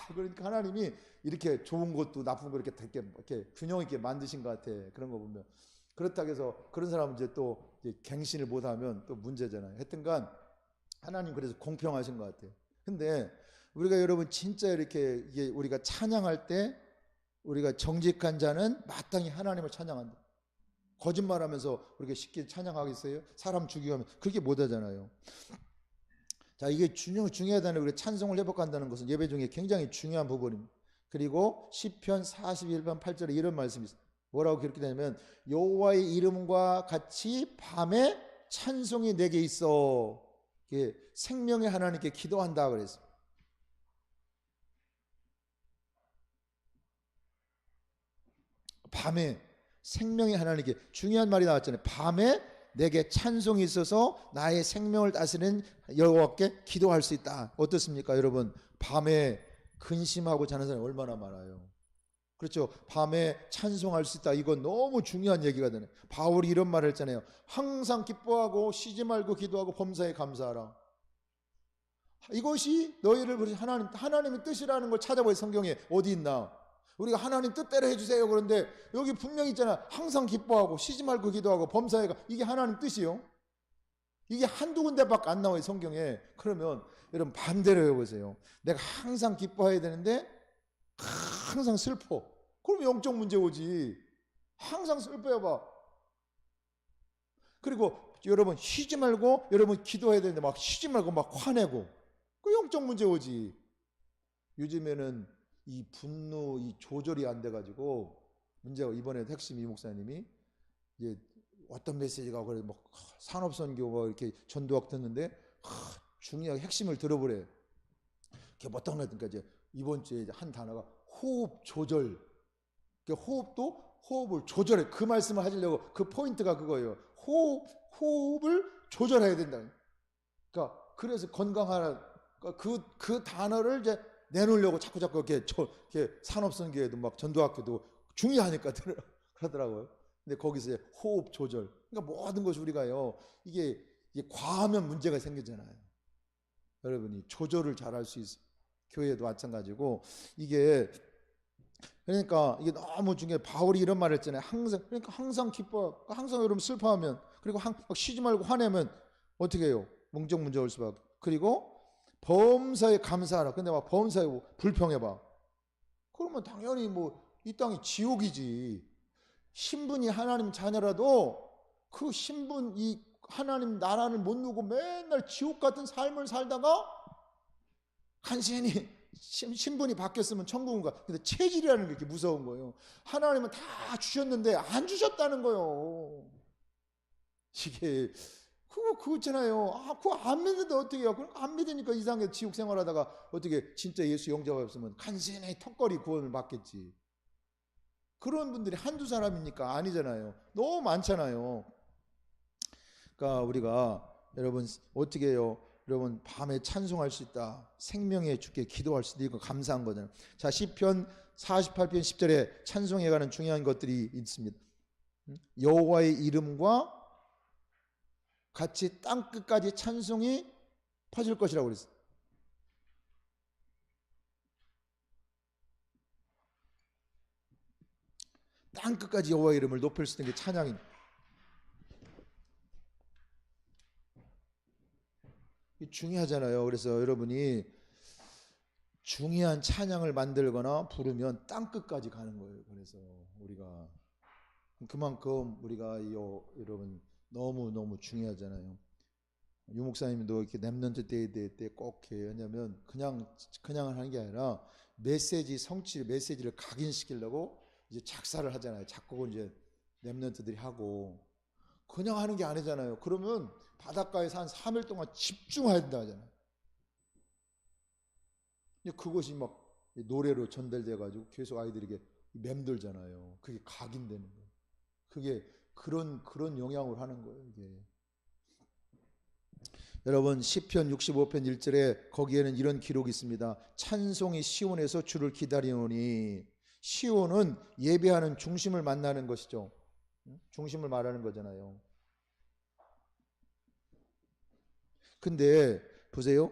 Speaker 3: 그러니까 하나님이 이렇게 좋은 것도 나쁜 거 이렇게 균형 있게 만드신 것 같아. 그런 거 보면. 그렇다고 해서 그런 사람은 이제 또 갱신을 못하면 또 문제잖아요. 하여튼간 하나님 그래서 공평하신 것 같아요. 근데 우리가 여러분 진짜 이렇게 우리가 찬양할 때 우리가 정직한 자는 마땅히 하나님을 찬양한다. 거짓말하면서 우리가 쉽게 찬양하겠어요? 사람 죽이고 하면 그렇게 못하잖아요. 자, 이게 중요하다는 그래 찬송을 회복한다는 것은 예배 중에 굉장히 중요한 부분입니다. 그리고 시편 41편 8절에 이런 말씀이 있어요. 뭐라고 그렇게 되냐면 여호와의 이름과 같이 밤에 찬송이 내게 있어. 생명의 하나님께 기도한다 그랬어요. 밤에 생명의 하나님께 중요한 말이 나왔잖아요. 밤에 내게 찬송이 있어서 나의 생명을 다스리는 여호와께 기도할 수 있다. 어떻습니까 여러분? 밤에 근심하고 자는 사람이 얼마나 많아요. 그렇죠. 밤에 찬송할 수 있다. 이건 너무 중요한 얘기가 되네. 바울이 이런 말을 했잖아요. 항상 기뻐하고 쉬지 말고 기도하고 범사에 감사하라. 이것이 너희를 부르신 하나님의 뜻이라는 걸 찾아봐요. 성경에 어디 있나? 우리가 하나님 뜻대로 해주세요. 그런데 여기 분명히 있잖아. 항상 기뻐하고 쉬지 말고 기도하고 범사에 이게 하나님 뜻이요. 이게 한두 군데밖에 안 나와요 성경에. 그러면 여러분 반대로 해보세요. 내가 항상 기뻐해야 되는데 항상 슬퍼. 그럼 영적 문제 오지. 항상 슬퍼해봐. 그리고 여러분 쉬지 말고 여러분 기도해야 되는데 막 쉬지 말고 막 화내고 그 영적 문제 오지. 요즘에는 이 분노 이 조절이 안 돼가지고 문제가 이번에 핵심 이 목사님이 이제 어떤 메시지가 그래 뭐 산업선교 뭐 이렇게 전도학 듣는데 중요하게 핵심을 들어보래. 그게 어떤 거 같으니까 이제 이번 주에 한 단어가 호흡 조절. 그러니까 호흡을 조절해. 그 말씀을 하시려고 그 포인트가 그거예요. 호흡을 조절해야 된다. 그러니까 그래서 건강하라. 그 단어를 이제 내놓으려고 자꾸 이렇게 산업선교에도 막 전도학교도 중요하니까 그러더라고요. 근데 거기서 이제 호흡 조절. 그러니까 모든 것이 우리가요. 이게 과하면 문제가 생기잖아요. 여러분이 조절을 잘할 수 있어요. 교회도 마찬가지고 이게 그러니까 이게 너무 중요해. 바울이 이런 말을 했잖아요. 항상 기뻐. 항상 여러분 슬퍼하면 그리고 막 쉬지 말고 화내면 어떻게 해요? 영적 문제 올 수밖에. 그리고 범사에 감사하라. 근데 막 범사에 불평해봐. 그러면 당연히 뭐 이 땅이 지옥이지. 신분이 하나님 자녀라도 그 신분 이 하나님 나라를 못 누고 맨날 지옥 같은 삶을 살다가 간신히 신분이 바뀌었으면 천국인가. 근데 체질이라는 게 이렇게 무서운 거예요. 하나님은 다 주셨는데 안 주셨다는 거예요. 이게 그거 있잖아요. 그거 안 믿는데 어떻게 해요? 그럼 안 믿으니까 이상하게 지옥 생활하다가 어떻게 진짜 예수 영접이 없으면 간신히 턱걸이 구원을 받겠지. 그런 분들이 한두 사람입니까? 아니잖아요. 너무 많잖아요. 그러니까 우리가 여러분 어떻게 해요? 여러분 밤에 찬송할 수 있다. 생명의 주께 기도할 수 있다. 이거 감사한 거잖아요. 자, 시편 48편 10절에 찬송에 관한 중요한 것들이 있습니다. 여호와의 이름과 같이 땅 끝까지 찬송이 퍼질 것이라고 그랬어요. 땅 끝까지 여호와의 이름을 높일 수 있는 게 찬양입니다. 중요하잖아요. 그래서 여러분이 중요한 찬양을 만들거나 부르면 땅 끝까지 가는 거예요. 그래서 우리가 그만큼 우리가 여러분 너무 중요하잖아요. 유 목사님도 이렇게 렘넌트 때 꼭 해요. 왜냐하면 그냥 하는 게 아니라 메시지를 각인시키려고 이제 작사를 하잖아요. 작곡은 이제 렘넌트들이 하고 그냥 하는 게 아니잖아요. 그러면 바닷가에서 한 3일 동안 집중해야 된다 하잖아요. 그것이 막 노래로 전달돼 가지고 계속 아이들에게 맴돌잖아요. 그게 각인되는 거예요. 그게 그런 영향을 하는 거예요. 이게. 여러분 시편 65편 1절에 거기에는 이런 기록이 있습니다. 찬송이 시온에서 주를 기다리노니. 시온은 예배하는 중심을 만나는 것이죠. 중심을 말하는 거잖아요. 근데 보세요.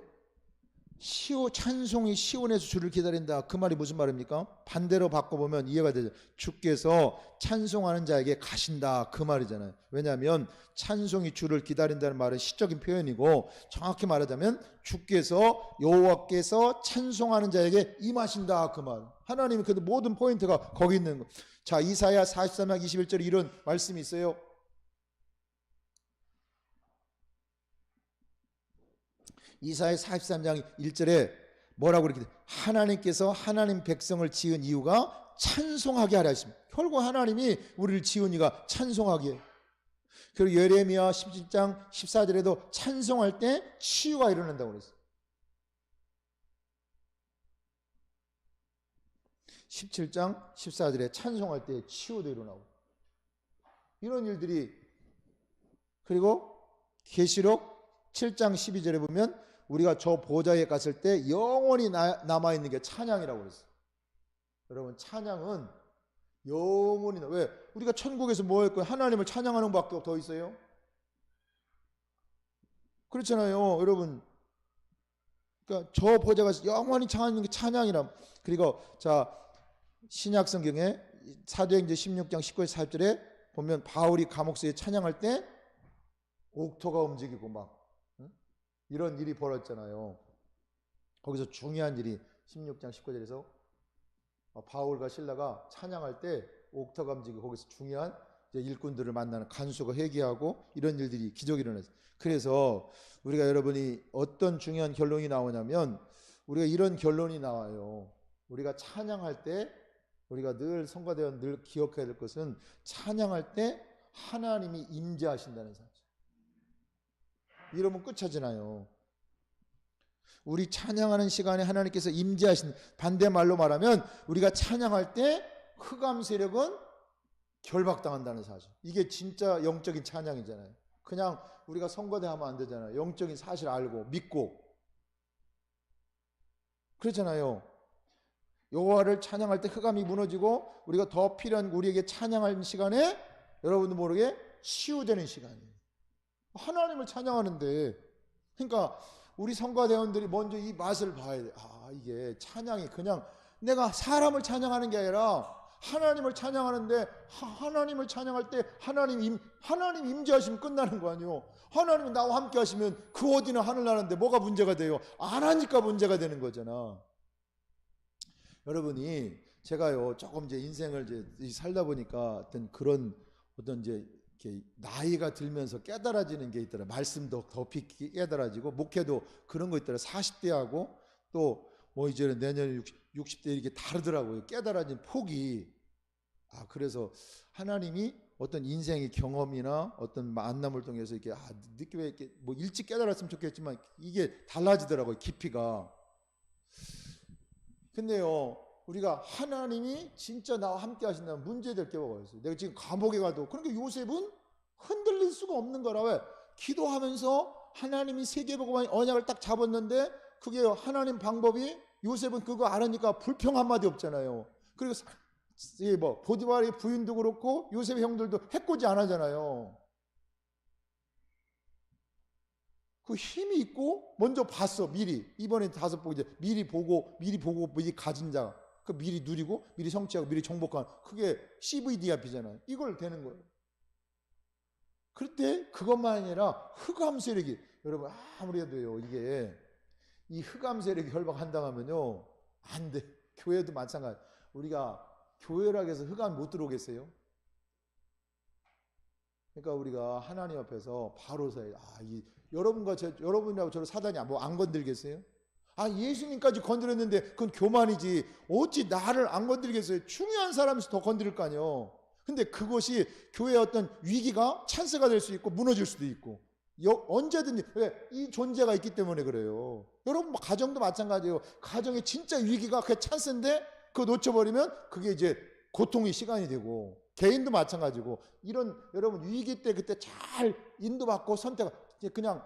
Speaker 3: 찬송이 시온에서 주를 기다린다. 그 말이 무슨 말입니까? 반대로 바꿔보면 이해가 되죠. 주께서 찬송하는 자에게 가신다. 그 말이잖아요. 왜냐하면 찬송이 주를 기다린다는 말은 시적인 표현이고 정확히 말하자면 주께서 여호와께서 찬송하는 자에게 임하신다. 그 말. 하나님의 그 모든 포인트가 거기 있는 거. 자, 이사야 43장 21절에 이런 말씀이 있어요. 이사야 43장 1절에 뭐라고 그렇게 돼? 하나님께서 하나님 백성을 지은 이유가 찬송하게 하려 하십니다. 결국 하나님이 우리를 지은 이유가 찬송하게 해요. 그리고 예레미야 17장 14절에도 찬송할 때 치유가 일어난다고 그랬어요. 17장 14절에 찬송할 때 치유도 일어나고 이런 일들이. 그리고 계시록 7장 12절에 보면 우리가 저 보좌에 갔을 때 영원히 남아있는 게 찬양이라고 그랬어요. 여러분 찬양은 영원히 왜? 우리가 천국에서 뭐 했고 하나님을 찬양하는 밖에 더 있어요? 그렇잖아요 여러분. 그러니까 저 보좌가 영원히 찬양하는 게 찬양이라. 그리고 자 신약 성경에 사도행전 16장 19절 4절에 보면 바울이 감옥서에 찬양할 때 옥토가 움직이고 막 이런 일이 벌어졌잖아요. 거기서 중요한 일이 16장 19절에서 바울과 실라가 찬양할 때 옥토가 움직이고 거기서 중요한 일꾼들을 만나는 간수가 회개하고 이런 일들이 기적이 일어났어요. 그래서 우리가 여러분이 어떤 중요한 결론이 나오냐면 우리가 이런 결론이 나와요. 우리가 찬양할 때 우리가 늘 성가대원 늘 기억해야 될 것은 찬양할 때 하나님이 임재하신다는 사실. 이러면 끝이잖아요. 우리 찬양하는 시간에 하나님께서 임재하신, 반대말로 말하면 우리가 찬양할 때 흑암 세력은 결박당한다는 사실. 이게 진짜 영적인 찬양이잖아요. 그냥 우리가 성가대하면 안 되잖아요. 영적인 사실 알고 믿고 그렇잖아요. 여호와를 찬양할 때 흑암이 무너지고 우리가 더 필요한 우리에게 찬양하는 시간에 여러분도 모르게 치유되는 시간이에요. 하나님을 찬양하는데, 그러니까 우리 성가대원들이 먼저 이 맛을 봐야 돼. 이게 찬양이 그냥 내가 사람을 찬양하는 게 아니라 하나님을 찬양하는데, 하나님을 찬양할 때 하나님 임재하시면 끝나는 거 아니에요. 하나님이 나와 함께 하시면 그 어디나 하늘 나라인데 뭐가 문제가 돼요? 안 하니까 문제가 되는 거잖아. 여러분이 제가요 조금 이제 인생을 이제 살다 보니까 어떤 이제 이렇게 나이가 들면서 깨달아지는 게 있더라. 말씀도 더 깊이 깨달아지고 목회도 그런 거 있더라. 40대하고 또 뭐 이제는 내년 60대 이렇게 다르더라고요. 깨달아진 폭이. 그래서 하나님이 어떤 인생의 경험이나 어떤 만남을 통해서 이렇게 느낌에 이렇게 뭐 일찍 깨달았으면 좋겠지만 이게 달라지더라고요. 깊이가. 근데요, 우리가 하나님이 진짜 나와 함께 하신다면 문제될 게 뭐가 있어요? 내가 지금 감옥에 가도. 그러니까 요셉은 흔들릴 수가 없는 거라. 왜? 기도하면서 하나님이 세계복음의 언약을 딱 잡았는데 그게 하나님 방법이, 요셉은 그거 알으니까 불평 한마디 없잖아요. 그리고 뭐 보디발의 부인도 그렇고 요셉의 형들도 해코지 안 하잖아요. 그 힘이 있고 먼저 봤어. 미리 이번에 5번 이제 미리 보고 미리 가진 자, 그 미리 누리고 미리 성취하고 미리 정복한, 그게 CVDRP잖아요. 이걸 되는 거예요. 그럴 때 그것만 아니라 흑암 세력이, 여러분 아무리 해도요, 이게 이 흑암 세력이 결박한다면요 안 돼. 교회도 마찬가지. 우리가 교회라고 해서 흑암 못 들어오겠어요? 그러니까 우리가 하나님 앞에서 바로 서야. 여러분이라고 저를 사단이 뭐 안 건들겠어요? 예수님까지 건드렸는데 그건 교만이지. 어찌 나를 안 건드리겠어요? 중요한 사람에서 더 건드릴 거 아니에요. 근데 그것이 교회의 어떤 위기가 찬스가 될 수 있고 무너질 수도 있고, 언제든지. 왜? 이 존재가 있기 때문에 그래요. 여러분 뭐 가정도 마찬가지예요. 가정에 진짜 위기가 그게 찬스인데 그거 놓쳐버리면 그게 이제 고통의 시간이 되고, 개인도 마찬가지고. 이런 여러분 위기 때 그때 잘 인도받고 그냥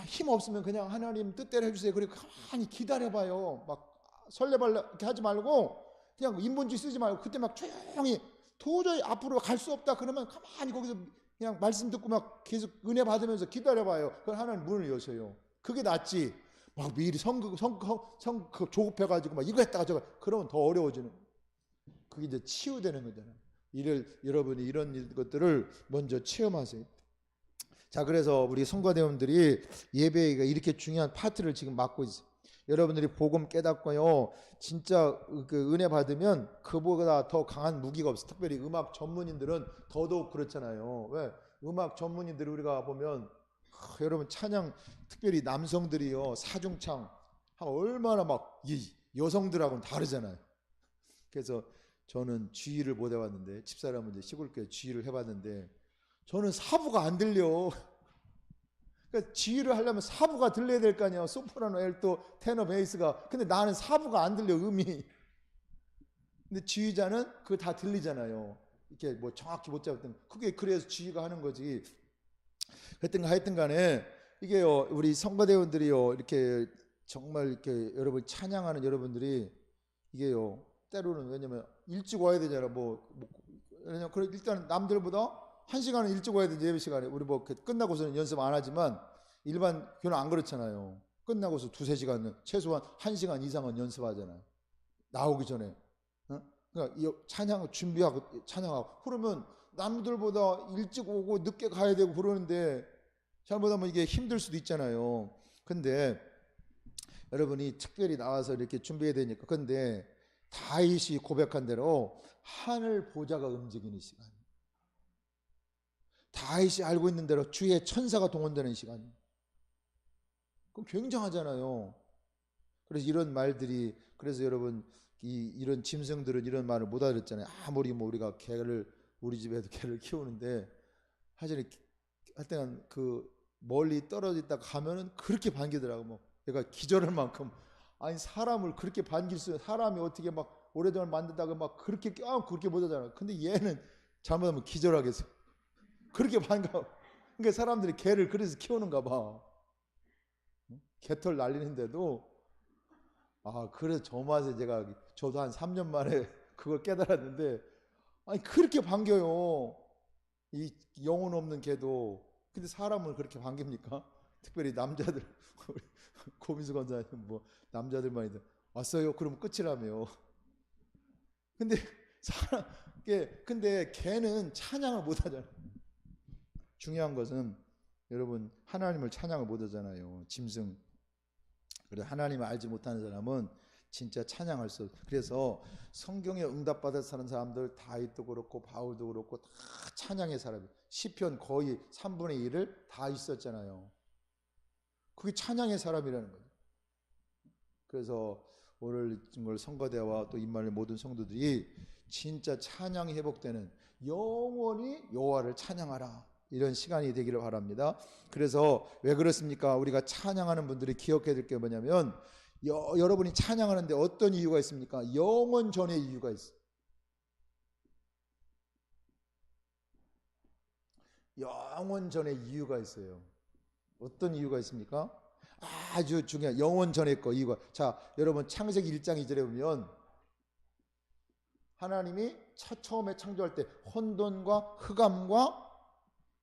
Speaker 3: 힘 없으면 그냥 하나님 뜻대로 해주세요. 그리고 가만히 기다려봐요. 막 설레발레 이렇게 하지 말고 그냥 인본주의 쓰지 말고 그때 막 조용히, 도저히 앞으로 갈 수 없다 그러면 가만히 거기서 그냥 말씀 듣고 막 계속 은혜 받으면서 기다려봐요. 그럼 하나님 문을 여셔요. 그게 낫지. 막 미리 조급해가지고 막 이거 했다가 저거, 그러면 더 어려워지는. 그게 이제 치유되는 거잖아요. 여러분이 이런 것들을 먼저 체험하세요. 자, 그래서 우리 성가대원들이 예배가 이렇게 중요한 파트를 지금 맡고 있어요. 여러분들이 복음 깨닫고요, 진짜 그 은혜 받으면 그보다 더 강한 무기가 없어요. 특별히 음악 전문인들은 더더욱 그렇잖아요. 왜? 음악 전문인들이 우리가 보면 여러분 찬양 특별히 남성들이요 사중창 얼마나 막 이 여성들하고는 다르잖아요. 그래서 저는 주의를 못 해봤는데 집사람은 이제 시골교회 주의를 해봤는데 저는 사부가 안 들려. 그러니까 지휘를 하려면 사부가 들려야 될 거 아니야. 소프라노, 엘토, 테너, 베이스가. 근데 나는 사부가 안 들려 음이. 근데 지휘자는 그거 다 들리잖아요. 이렇게 뭐 정확히 못 잡았던 그게 그래서 지휘가 하는 거지. 하여튼 간에 이게요 우리 성가대원들이요 이렇게 정말 이렇게 여러분 찬양하는 여러분들이 이게요 때로는 왜냐면 일찍 와야 되잖아. 왜냐면 일단 남들보다 1시간은 일찍 와야 되지. 예배 시간에 우리 뭐 끝나고서는 연습 안 하지만 일반 교회는 안 그렇잖아요. 끝나고서 2-3시간은 최소한 1시간 이상은 연습하잖아요. 나오기 전에. 그러니까 이 찬양 준비하고 찬양하고 그러면 남들보다 일찍 오고 늦게 가야 되고 그러는데 잘못하면 이게 힘들 수도 있잖아요. 근데 여러분이 특별히 나와서 이렇게 준비해야 되니까. 근데 다윗이 고백한 대로 하늘 보좌가 움직이는 시간. 다윗이 알고 있는 대로 주의 천사가 동원되는 시간. 그럼 굉장하잖아요. 그래서 이런 말들이 그래서 여러분 이런 짐승들은 이런 말을 못 알아듣잖아요. 아무리 뭐 우리가 개를 우리 집에도 개를 키우는데 하여튼 그 멀리 떨어져 있다 가면은 그렇게 반기더라고. 뭐 내가 기절할 만큼 아니 사람을 그렇게 반길 수 사람이 어떻게 막 오래전에 만든다고 막 그렇게 그렇게 못하잖아. 근데 얘는 잘못하면 기절하겠어. 그렇게 반가워. 그러니까 사람들이 개를 그래서 키우는가 봐. 개털 날리는데도 그래서 저 맛에 저도 한 3년 만에 그걸 깨달았는데 아니 그렇게 반겨요. 이 영혼 없는 개도. 근데 사람을 그렇게 반깁니까? 특별히 남자들 고민수 권사님 뭐 남자들만 왔어요. 그러면 끝이라며. 근데 개는 찬양을 못 하잖아요. 중요한 것은 여러분 하나님을 찬양을 못 하잖아요. 짐승. 그래서 하나님을 알지 못하는 사람은 진짜 찬양할 수 없어요. 그래서 성경에 응답받아서 사는 사람들 다윗도 그렇고 바울도 그렇고 다 찬양의 사람이에요. 시편 거의 3분의 1을 다 있었잖아요. 그게 찬양의 사람이라는 거죠. 그래서 오늘 정말 성가대와 또 임마누엘 모든 성도들이 진짜 찬양이 회복되는 영원히 여호와를 찬양하라 이런 시간이 되기를 바랍니다. 그래서 왜 그렇습니까? 우리가 찬양하는 분들이 기억해야 될 게 뭐냐면 여러분이 찬양하는데 어떤 이유가 있습니까? 영원 전의 이유가 있어요. 영원 전의 이유가 있어요. 어떤 이유가 있습니까? 아주 중요한 영원 전의 거 이유가. 자, 여러분 창세기 1장 2절에 보면 하나님이 처음에 창조할 때 혼돈과 흑암과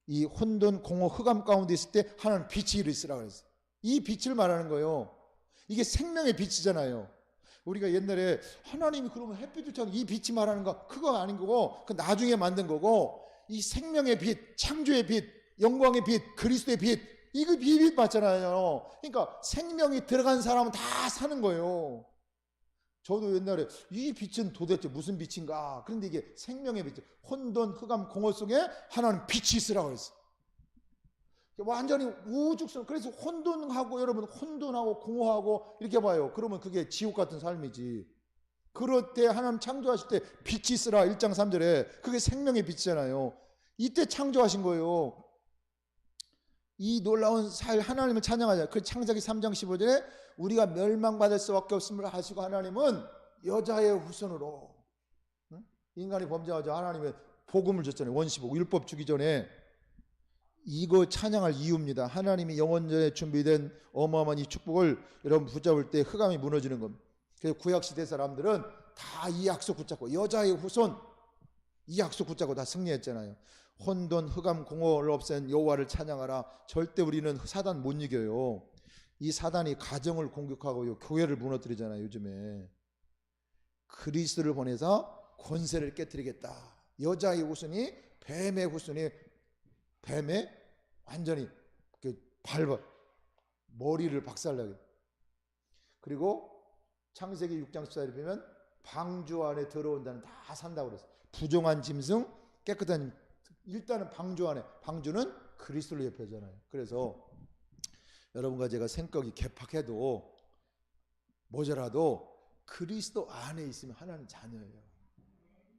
Speaker 3: 이 혼돈, 공허, 흑암 가운데 있을 때 하나는 빛이 있으라고 그랬어요. 이 빛을 말하는 거예요. 이게 생명의 빛이잖아요. 우리가 옛날에 하나님이 그러면 햇빛을 창 이 빛이 말하는 거 그거 아닌 거고 그 나중에 만든 거고 이 생명의 빛, 창조의 빛, 영광의 빛, 그리스도의 빛 이거 빛 맞잖아요. 그러니까 생명이 들어간 사람은 다 사는 거예요. 저도 옛날에 이 빛은 도대체 무슨 빛인가? 그런데 이게 생명의 빛, 혼돈, 흑암, 공허 속에 하나는 빛이 있으라고 했어요. 완전히 우죽성. 그래서 혼돈하고 여러분 혼돈하고 공허하고 이렇게 봐요. 그러면 그게 지옥 같은 삶이지. 그럴 때 하나님 창조하실 때 빛이 있으라 1장 3절에 그게 생명의 빛이잖아요. 이때 창조하신 거예요. 이 놀라운 살 하나님을 찬양하자. 그 창세기 3장 15절에 우리가 멸망받을 수밖에 없음을 아시고 하나님은 여자의 후손으로 인간이 범죄하자 하나님의 복음을 줬잖아요. 원시복 율법 주기 전에 이거 찬양할 이유입니다. 하나님이 영원전에 준비된 어마어마한 이 축복을 여러분 붙잡을 때 흑암이 무너지는 겁니다. 그래서 구약시대 사람들은 다 이 약속 붙잡고 여자의 후손 이 약속 붙잡고 다 승리했잖아요. 혼돈, 흑암, 공허를 없앤 여호와를 찬양하라. 절대 우리는 사단 못 이겨요. 이 사단이 가정을 공격하고 교회를 무너뜨리잖아요. 요즘에 그리스도를 보내서 권세를 깨뜨리겠다. 여자의 후손이 뱀의 후손이 뱀에 완전히 밟아 머리를 박살나게. 그리고 창세기 6장 14절에 보면 방주 안에 들어온다는 다 산다고 그랬어요. 부정한 짐승, 깨끗한 일단은 방주 안에. 방주는 그리스도를 예표하잖아요. 그래서 여러분과 제가 생각이 개팍해도 모자라도 그리스도 안에 있으면 하나님 자녀예요.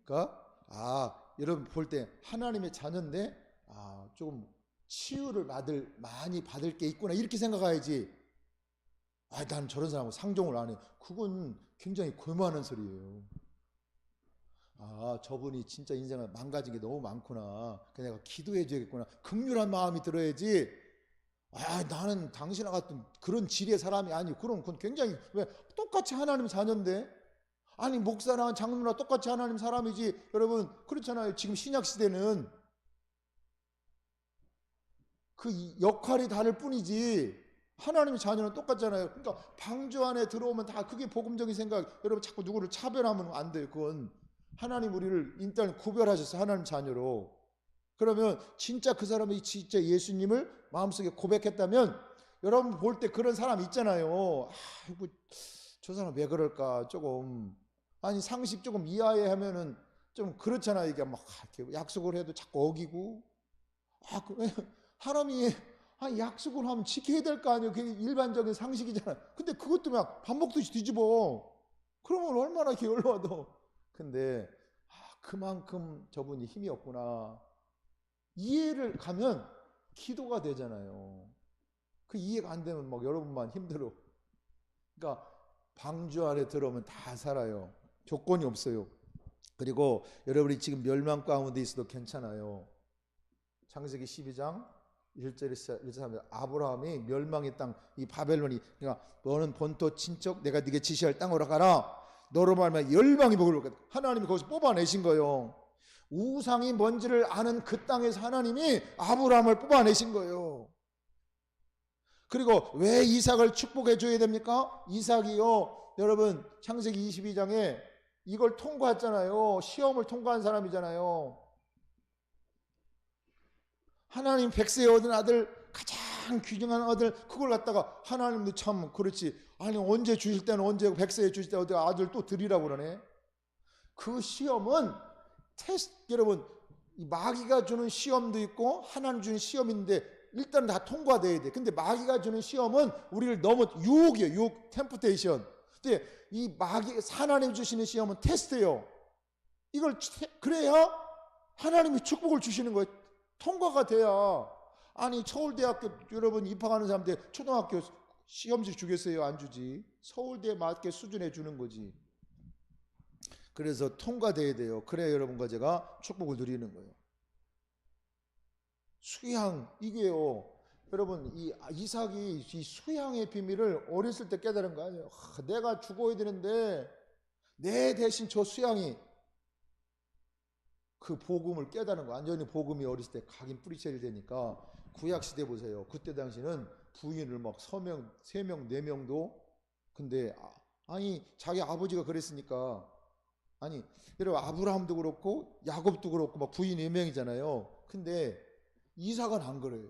Speaker 3: 그러니까 여러분 볼 때 하나님의 자녀인데 조금 치유를 많이 받을 게 있구나 이렇게 생각해야지. 난 저런 사람하고 상종을 안 해. 그건 굉장히 골마는 소리예요. 저분이 진짜 인생을 망가진 게 너무 많구나. 내가 기도해 줘야겠구나. 긍휼한 마음이 들어야지. 나는 당신과 같은 그런 지리의 사람이 아니고. 그건 굉장히, 왜 똑같이 하나님 자녀인데, 아니 목사나 장로나 똑같이 하나님 사람이지. 여러분 그렇잖아요. 지금 신약 시대는 그 역할이 다를 뿐이지 하나님의 자녀는 똑같잖아요. 그러니까 방주 안에 들어오면 다 그게 복음적인 생각. 여러분 자꾸 누구를 차별하면 안 돼요. 그건 하나님 우리를 일단 구별하셔서 하나님 자녀로. 그러면 진짜 그 사람이 진짜 예수님을 마음속에 고백했다면 여러분 볼 때 그런 사람 있잖아요. 저 사람 왜 그럴까 조금. 아니 상식 조금 이하에 하면은 좀 그렇잖아요. 이게 막 이렇게 약속을 해도 자꾸 어기고. 사람이 약속을 하면 지켜야 될 거 아니에요. 그게 일반적인 상식이잖아요. 근데 그것도 막 밥 먹듯이 뒤집어. 그러면 얼마나 이렇게 열받아. 근데 그만큼 저분이 힘이 없구나. 이해를 가면 기도가 되잖아요. 그 이해가 안 되면 막 여러분만 힘들어. 그러니까 방주 안에 들어오면 다 살아요. 조건이 없어요. 그리고 여러분이 지금 멸망 가운데 있어도 괜찮아요. 창세기 12장 1절에 시작합니다. 아브라함이 멸망의 땅, 이 바벨론이, 그러니까 너는 본토 친척 내가 네게 지시할 땅으로 가라. 너로 말하면 열방이 복을 얻겠다. 하나님이 거기서 뽑아내신 거예요. 우상이 뭔지를 아는 그 땅에서 하나님이 아브라함을 뽑아내신 거예요. 그리고 왜 이삭을 축복해 줘야 됩니까? 이삭이요, 여러분 창세기 22장에 이걸 통과했잖아요. 시험을 통과한 사람이잖아요. 하나님 백세에 얻은 아들, 가장 귀중한 아들, 그걸 갖다가 하나님도 참 그렇지. 아니 언제 주실 때는 언제, 백세에 주실 때 어디 아들 또 드리라고 그러네. 그 시험은 여러분 이 마귀가 주는 시험도 있고 하나님 주는 시험인데 일단 다 통과돼야 돼. 근데 마귀가 주는 시험은 우리를 너무 유혹이에요. 유혹, 템프테이션. 근데 이 하나님 주시는 시험은 테스트예요. 이걸 그래야 하나님이 축복을 주시는 거예요. 통과가 돼야. 아니 서울대학교 여러분 입학하는 사람들 초등학교 시험지 주겠어요? 안 주지. 서울대에 맞게 수준에 주는 거지. 그래서 통과돼야 돼요. 그래야 여러분과 제가 축복을 누리는 거예요. 수양, 이게요, 여러분 이 이삭이 이 수양의 비밀을 어렸을 때 깨달은 거 아니에요. 내가 죽어야 되는데 내 대신 저 수양이 그 복음을 깨달은 거. 완전히 복음이 어렸을 때 각인 뿌리채를 되니까. 구약 시대 보세요. 그때 당시는 부인을 막 3명, 4명도. 근데 아니 자기 아버지가 그랬으니까. 아니 여러분 아브라함도 그렇고 야곱도 그렇고 막 부인 4명이잖아요. 근데 이삭은 안 그래요.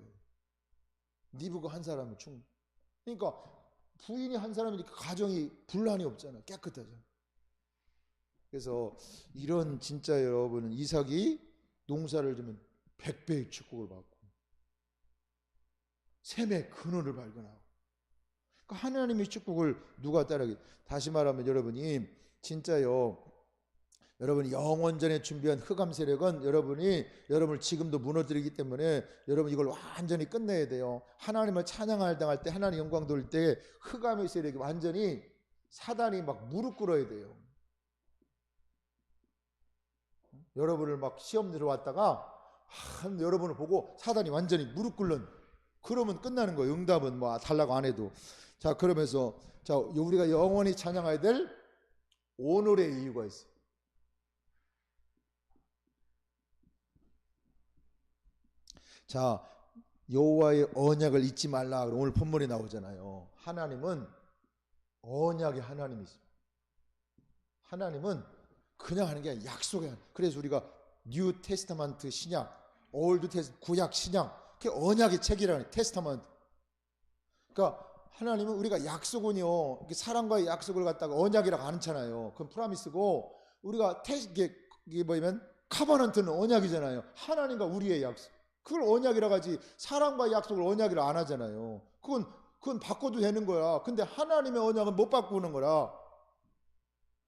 Speaker 3: 니브가 한 사람은 그러니까 부인이 한 사람이니까 가정이 분란이 없잖아. 깨끗하죠. 그래서 이런 진짜 여러분은 이삭이 농사를 지면 100배의 축복을 받고 샘의 근원을 발견하고. 그러니까 하나님의 축복을 누가 따르게. 다시 말하면 여러분이 진짜요, 여러분이 영원전에 준비한 흑암 세력은 여러분을 지금도 무너뜨리기 때문에 여러분 이걸 완전히 끝내야 돼요. 하나님을 찬양할 당할 때, 하나님 영광 돌릴 때 흑암의 세력이 완전히 사단이 막 무릎 꿇어야 돼요. 여러분을 막 시험 들어왔다가 여러분을 보고 사단이 완전히 무릎 꿇는, 그러면 끝나는 거예요. 응답은 뭐 달라고 안 해도. 자, 그러면서 자, 우리가 영원히 찬양해야 될 오늘의 이유가 있어요. 자, 여호와의 언약을 잊지 말라. 오늘 본문에 나오잖아요. 하나님은 언약의 하나님이십니다. 하나님은 그냥 하는 게 아니라 약속이 하는. 그래서 우리가 뉴 테스타먼트 신약, 올드 테스트 구약 신약, 그게 언약의 책이라는 테스타먼트. 그러니까 하나님은 우리가 약속은요, 사람과의 약속을 갖다가 언약이라고 안 하잖아요. 그건 프라미스고, 우리가 이게 뭐냐면 카버넌트는 언약이잖아요. 하나님과 우리의 약속. 그걸 언약이라고 하지 사람과의 약속을 언약이라고 안 하잖아요. 그건 그건 바꿔도 되는 거야. 근데 하나님의 언약은 못 바꾸는 거라.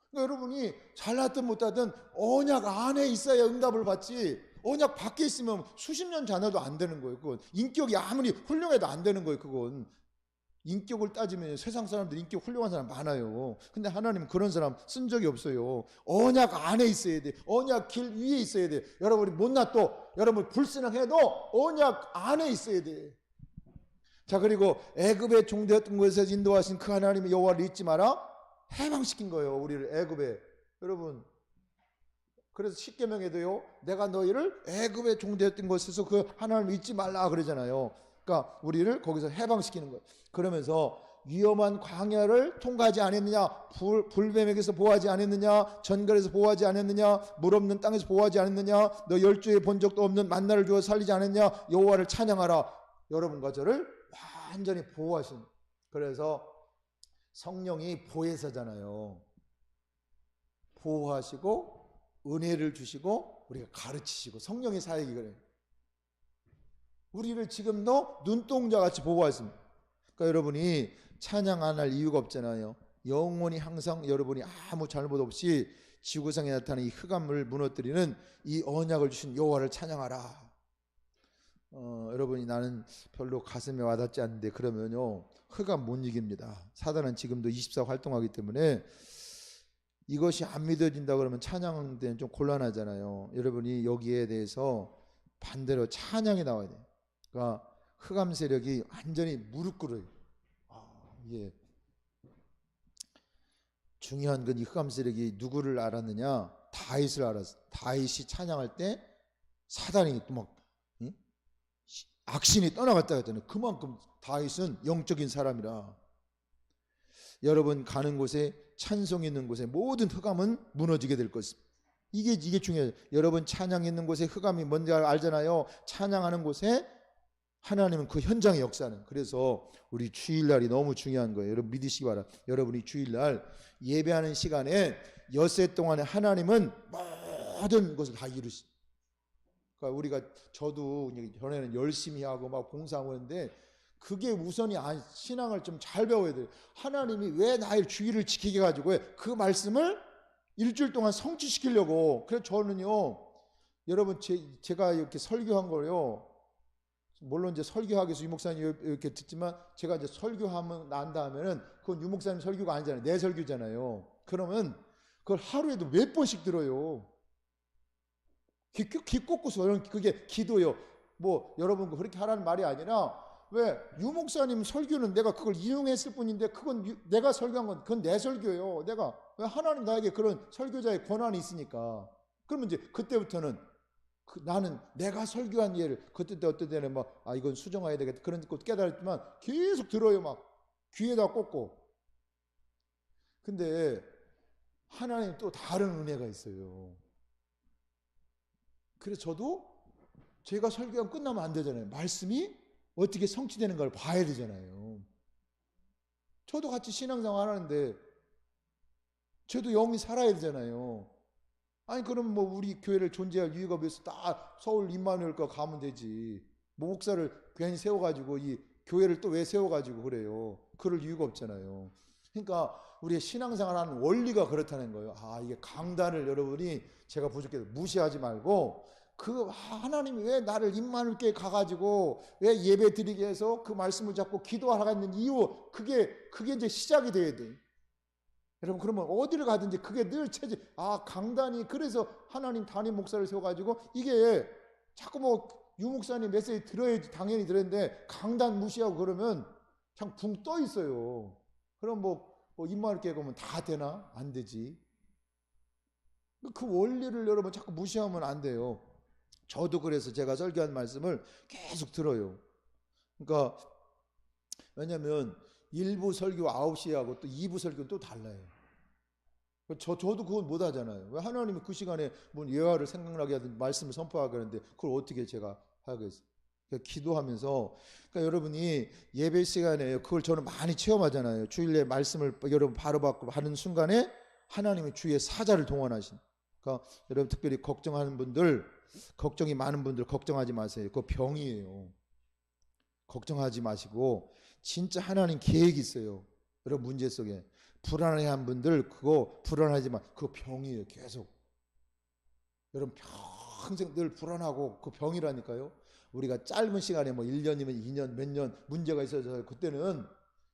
Speaker 3: 그러니까 여러분이 잘났든 못하든 언약 안에 있어야 응답을 받지, 언약 밖에 있으면 수십 년 자녀도 안 되는 거예요. 그건 인격이 아무리 훌륭해도 안 되는 거예요. 그건 인격을 따지면 세상 사람들 인격 훌륭한 사람 많아요. 근데 하나님은 그런 사람 쓴 적이 없어요. 언약 안에 있어야 돼. 언약 길 위에 있어야 돼. 여러분이 못나도, 여러분 불신앙해도 언약 안에 있어야 돼. 자, 그리고 애굽에 종되었던 곳에서 인도하신 그 하나님의 여호와를 잊지 마라. 해방시킨 거예요, 우리를. 애굽에. 여러분, 그래서 십계명에도요, 내가 너희를 애굽에 종되었던 곳에서 그 하나님을 잊지 말라 그러잖아요. 그러니까 우리를 거기서 해방시키는 거예요. 그러면서 위험한 광야를 통과하지 않았느냐, 불뱀에게서 보호하지 않았느냐, 전갈에서 보호하지 않았느냐, 물 없는 땅에서 보호하지 않았느냐, 너 열주에 본 적도 없는 만나를 주어 살리지 않았느냐, 여호와를 찬양하라. 여러분과 저를 완전히 보호하신. 그래서 성령이 보혜사잖아요. 보호하시고 은혜를 주시고 우리가 가르치시고, 성령의 사역이 그래요. 우리를 지금도 눈동자같이 보호하십니다. 그러니까 여러분이 찬양 안 할 이유가 없잖아요. 영원히 항상 여러분이 아무 잘못 없이 지구상에 나타나는 이 흑암을 무너뜨리는 이 언약을 주신 여호와를 찬양하라. 여러분이 나는 별로 가슴에 와닿지 않는데 그러면요, 흑암 못 이깁니다. 사단은 지금도 24 활동하기 때문에 이것이 안 믿어진다 그러면 찬양 때는 좀 곤란하잖아요. 여러분이 여기에 대해서 반대로 찬양이 나와야 돼요. 그러니까 흑암 세력이 완전히 무릎 꿇어요. 예. 중요한 건 이 흑암 세력이 누구를 알았느냐? 다윗을 알았어. 다윗이 찬양할 때 사단이 또 막 악신이 떠나갔다 했잖아요. 그만큼 다윗은 영적인 사람이라. 여러분 가는 곳에, 찬송 있는 곳에 모든 흑암은 무너지게 될 것입니다. 이게 중요해요. 여러분 찬양 있는 곳에 흑암이 뭔지 알잖아요. 찬양하는 곳에 하나님은 그 현장에 역사하는. 그래서 우리 주일날이 너무 중요한 거예요. 여러분 믿으시기 바랍니다. 여러분이 주일날 예배하는 시간에 엿새 동안에 하나님은 모든 것을 다 이루시. 그러니까 우리가, 저도 전에는 열심히 하고 막 봉사하고 하는데 그게 우선이 아니, 신앙을 좀 잘 배워야 돼요. 하나님이 왜 나의 주의를 지키게 가지고 그 말씀을 일주일 동안 성취시키려고. 그래서 저는요, 여러분 제가 이렇게 설교한 거요, 물론 이제 설교하기 위해서 유 목사님 이렇게 듣지만, 제가 이제 설교하면 난 다음에는 그건 유 목사님 설교가 아니잖아요. 내 설교잖아요. 그러면 그걸 하루에도 몇 번씩 들어요. 귀 꽂고서. 그게 기도요. 뭐 여러분 그렇게 하라는 말이 아니라, 왜 유 목사님 설교는 내가 그걸 이용했을 뿐인데, 그건 내가 설교한 건 그건 내 설교예요. 내가 왜 하나님 나에게 그런 설교자의 권한이 있으니까. 그러면 이제 그때부터는 나는 내가 설교한 예를, 그때 어떤 때는 막 이건 수정해야 되겠다 그런 것 깨달았지만 계속 들어요. 막 귀에다 꽂고. 근데 하나님 또 다른 은혜가 있어요. 그래서 저도 제가 설교하면 끝나면 안 되잖아요. 말씀이 어떻게 성취되는 걸 봐야 되잖아요. 저도 같이 신앙생활 하는데 저도 영이 살아야 되잖아요. 아니 그럼 뭐 우리 교회를 존재할 이유가 없어서 다 서울 임마누엘과 가면 되지. 뭐 목사를 괜히 세워가지고 이 교회를 또 왜 세워가지고 그래요. 그럴 이유가 없잖아요. 그러니까 우리의 신앙생활하는 원리가 그렇다는 거예요. 이게 강단을 여러분이, 제가 부족해서 무시하지 말고, 그 하나님이 왜 나를 임마누엘께 가가지고 왜 예배 드리게 해서 그 말씀을 잡고 기도하러 있는 이유, 그게 이제 시작이 돼야 돼. 여러분 그러면 어디를 가든지 그게 늘 체질. 강단이, 그래서 하나님 담임 목사를 세워가지고, 이게 자꾸 뭐 유 목사님 메시지 들어야지 당연히 들었는데 강단 무시하고 그러면 그냥 붕 떠 있어요. 그럼 뭐 임마누엘께 가면 다 되나? 안 되지. 그 원리를 여러분 자꾸 무시하면 안 돼요. 저도 그래서 제가 설교한 말씀을 계속 들어요. 그러니까 왜냐면 1부 설교 9시에 하고 또 2부 설교는 또 달라요. 저도 그건 못 하잖아요. 왜 하나님이 그 시간에 뭐 예화를 생각나게 하든 말씀을 선포하게 하는데 그걸 어떻게 제가 하겠어요. 그러니까 기도하면서, 그러니까 여러분이 예배 시간에 그걸 저는 많이 체험하잖아요. 주일에 말씀을 여러분 바로 받고 하는 순간에 하나님의 주의 사자를 동원하신. 그러니까 여러분 특별히 걱정하는 분들, 걱정이 많은 분들 걱정하지 마세요. 그거 병이에요. 걱정하지 마시고 진짜 하나님 계획이 있어요. 여러분 문제 속에 불안해한 분들 그거 불안하지만 그거 병이에요. 계속 여러분 평생 늘 불안하고 그 병이라니까요. 우리가 짧은 시간에 뭐 1년이면 2년 몇 년 문제가 있어서 그때는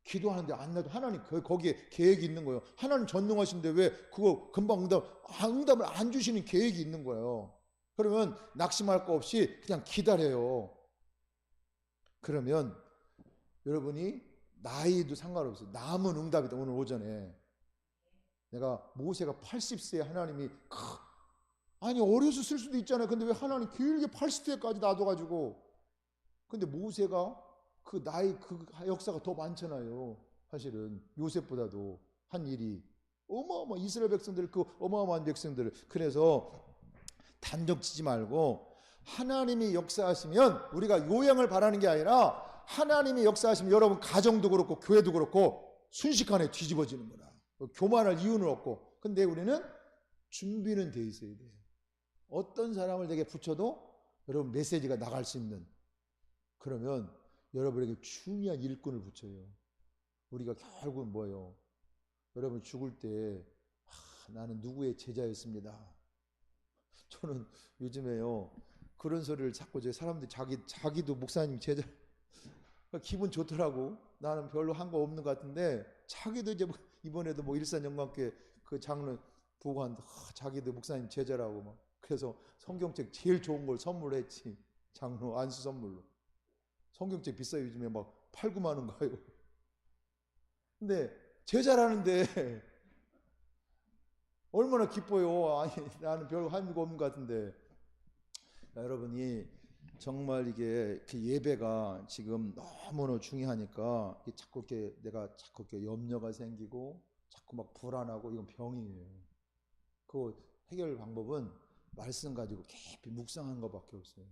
Speaker 3: 기도하는데 안 나도 하나님 거기에 계획이 있는 거예요. 하나님 전능하신데 왜 그거 금방 응답을 안 주시는 계획이 있는 거예요. 그러면 낙심할 거 없이 그냥 기다려요. 그러면 여러분이 나이도 상관없어요. 남은 응답이다. 오늘 오전에 내가 모세가 80세에 하나님이 아니 어려서 쓸 수도 있잖아요. 근데 왜 하나님 길게 80세까지 놔둬가지고 근데 모세가 그 나이 그 역사가 더 많잖아요. 사실은 요셉보다도 한 일이 어마어마 이스라엘 백성들 그 어마어마한 백성들 그래서 단정 치지 말고 하나님이 역사하시면 우리가 요양을 바라는 게 아니라 하나님이 역사하시면 여러분 가정도 그렇고 교회도 그렇고 순식간에 뒤집어지는 거라. 교만할 이유는 없고 근데 우리는 준비는 돼 있어야 돼요. 어떤 사람을 내게 붙여도 여러분 메시지가 나갈 수 있는 그러면 여러분에게 중요한 일꾼을 붙여요. 우리가 결국은 뭐예요? 여러분 죽을 때 나는 누구의 제자였습니다. 저는 요즘에요 그런 소리를 자꾸 제 사람들이 자기도 목사님 제자 기분 좋더라고. 나는 별로 한 거 없는 것 같은데 자기도 이제 이번에도 뭐 일산영광교회 그 장로 보고 한데 자기도 목사님 제자라고 막 그래서 성경책 제일 좋은 걸 선물했지. 장로 안수 선물로. 성경책 비싸요. 요즘에 막 8, 9만 원 가요. 근데 제자라는데 얼마나 기뻐요. 아니 나는 별 할미가 없는 것 같은데. 여러분이 정말 이게 그 예배가 지금 너무나 중요하니까 자꾸 이렇게 내가 자꾸 이렇게 염려가 생기고 자꾸 막 불안하고 이건 병이에요. 그 해결 방법은 말씀 가지고 깊이 묵상하는 것밖에 없어요.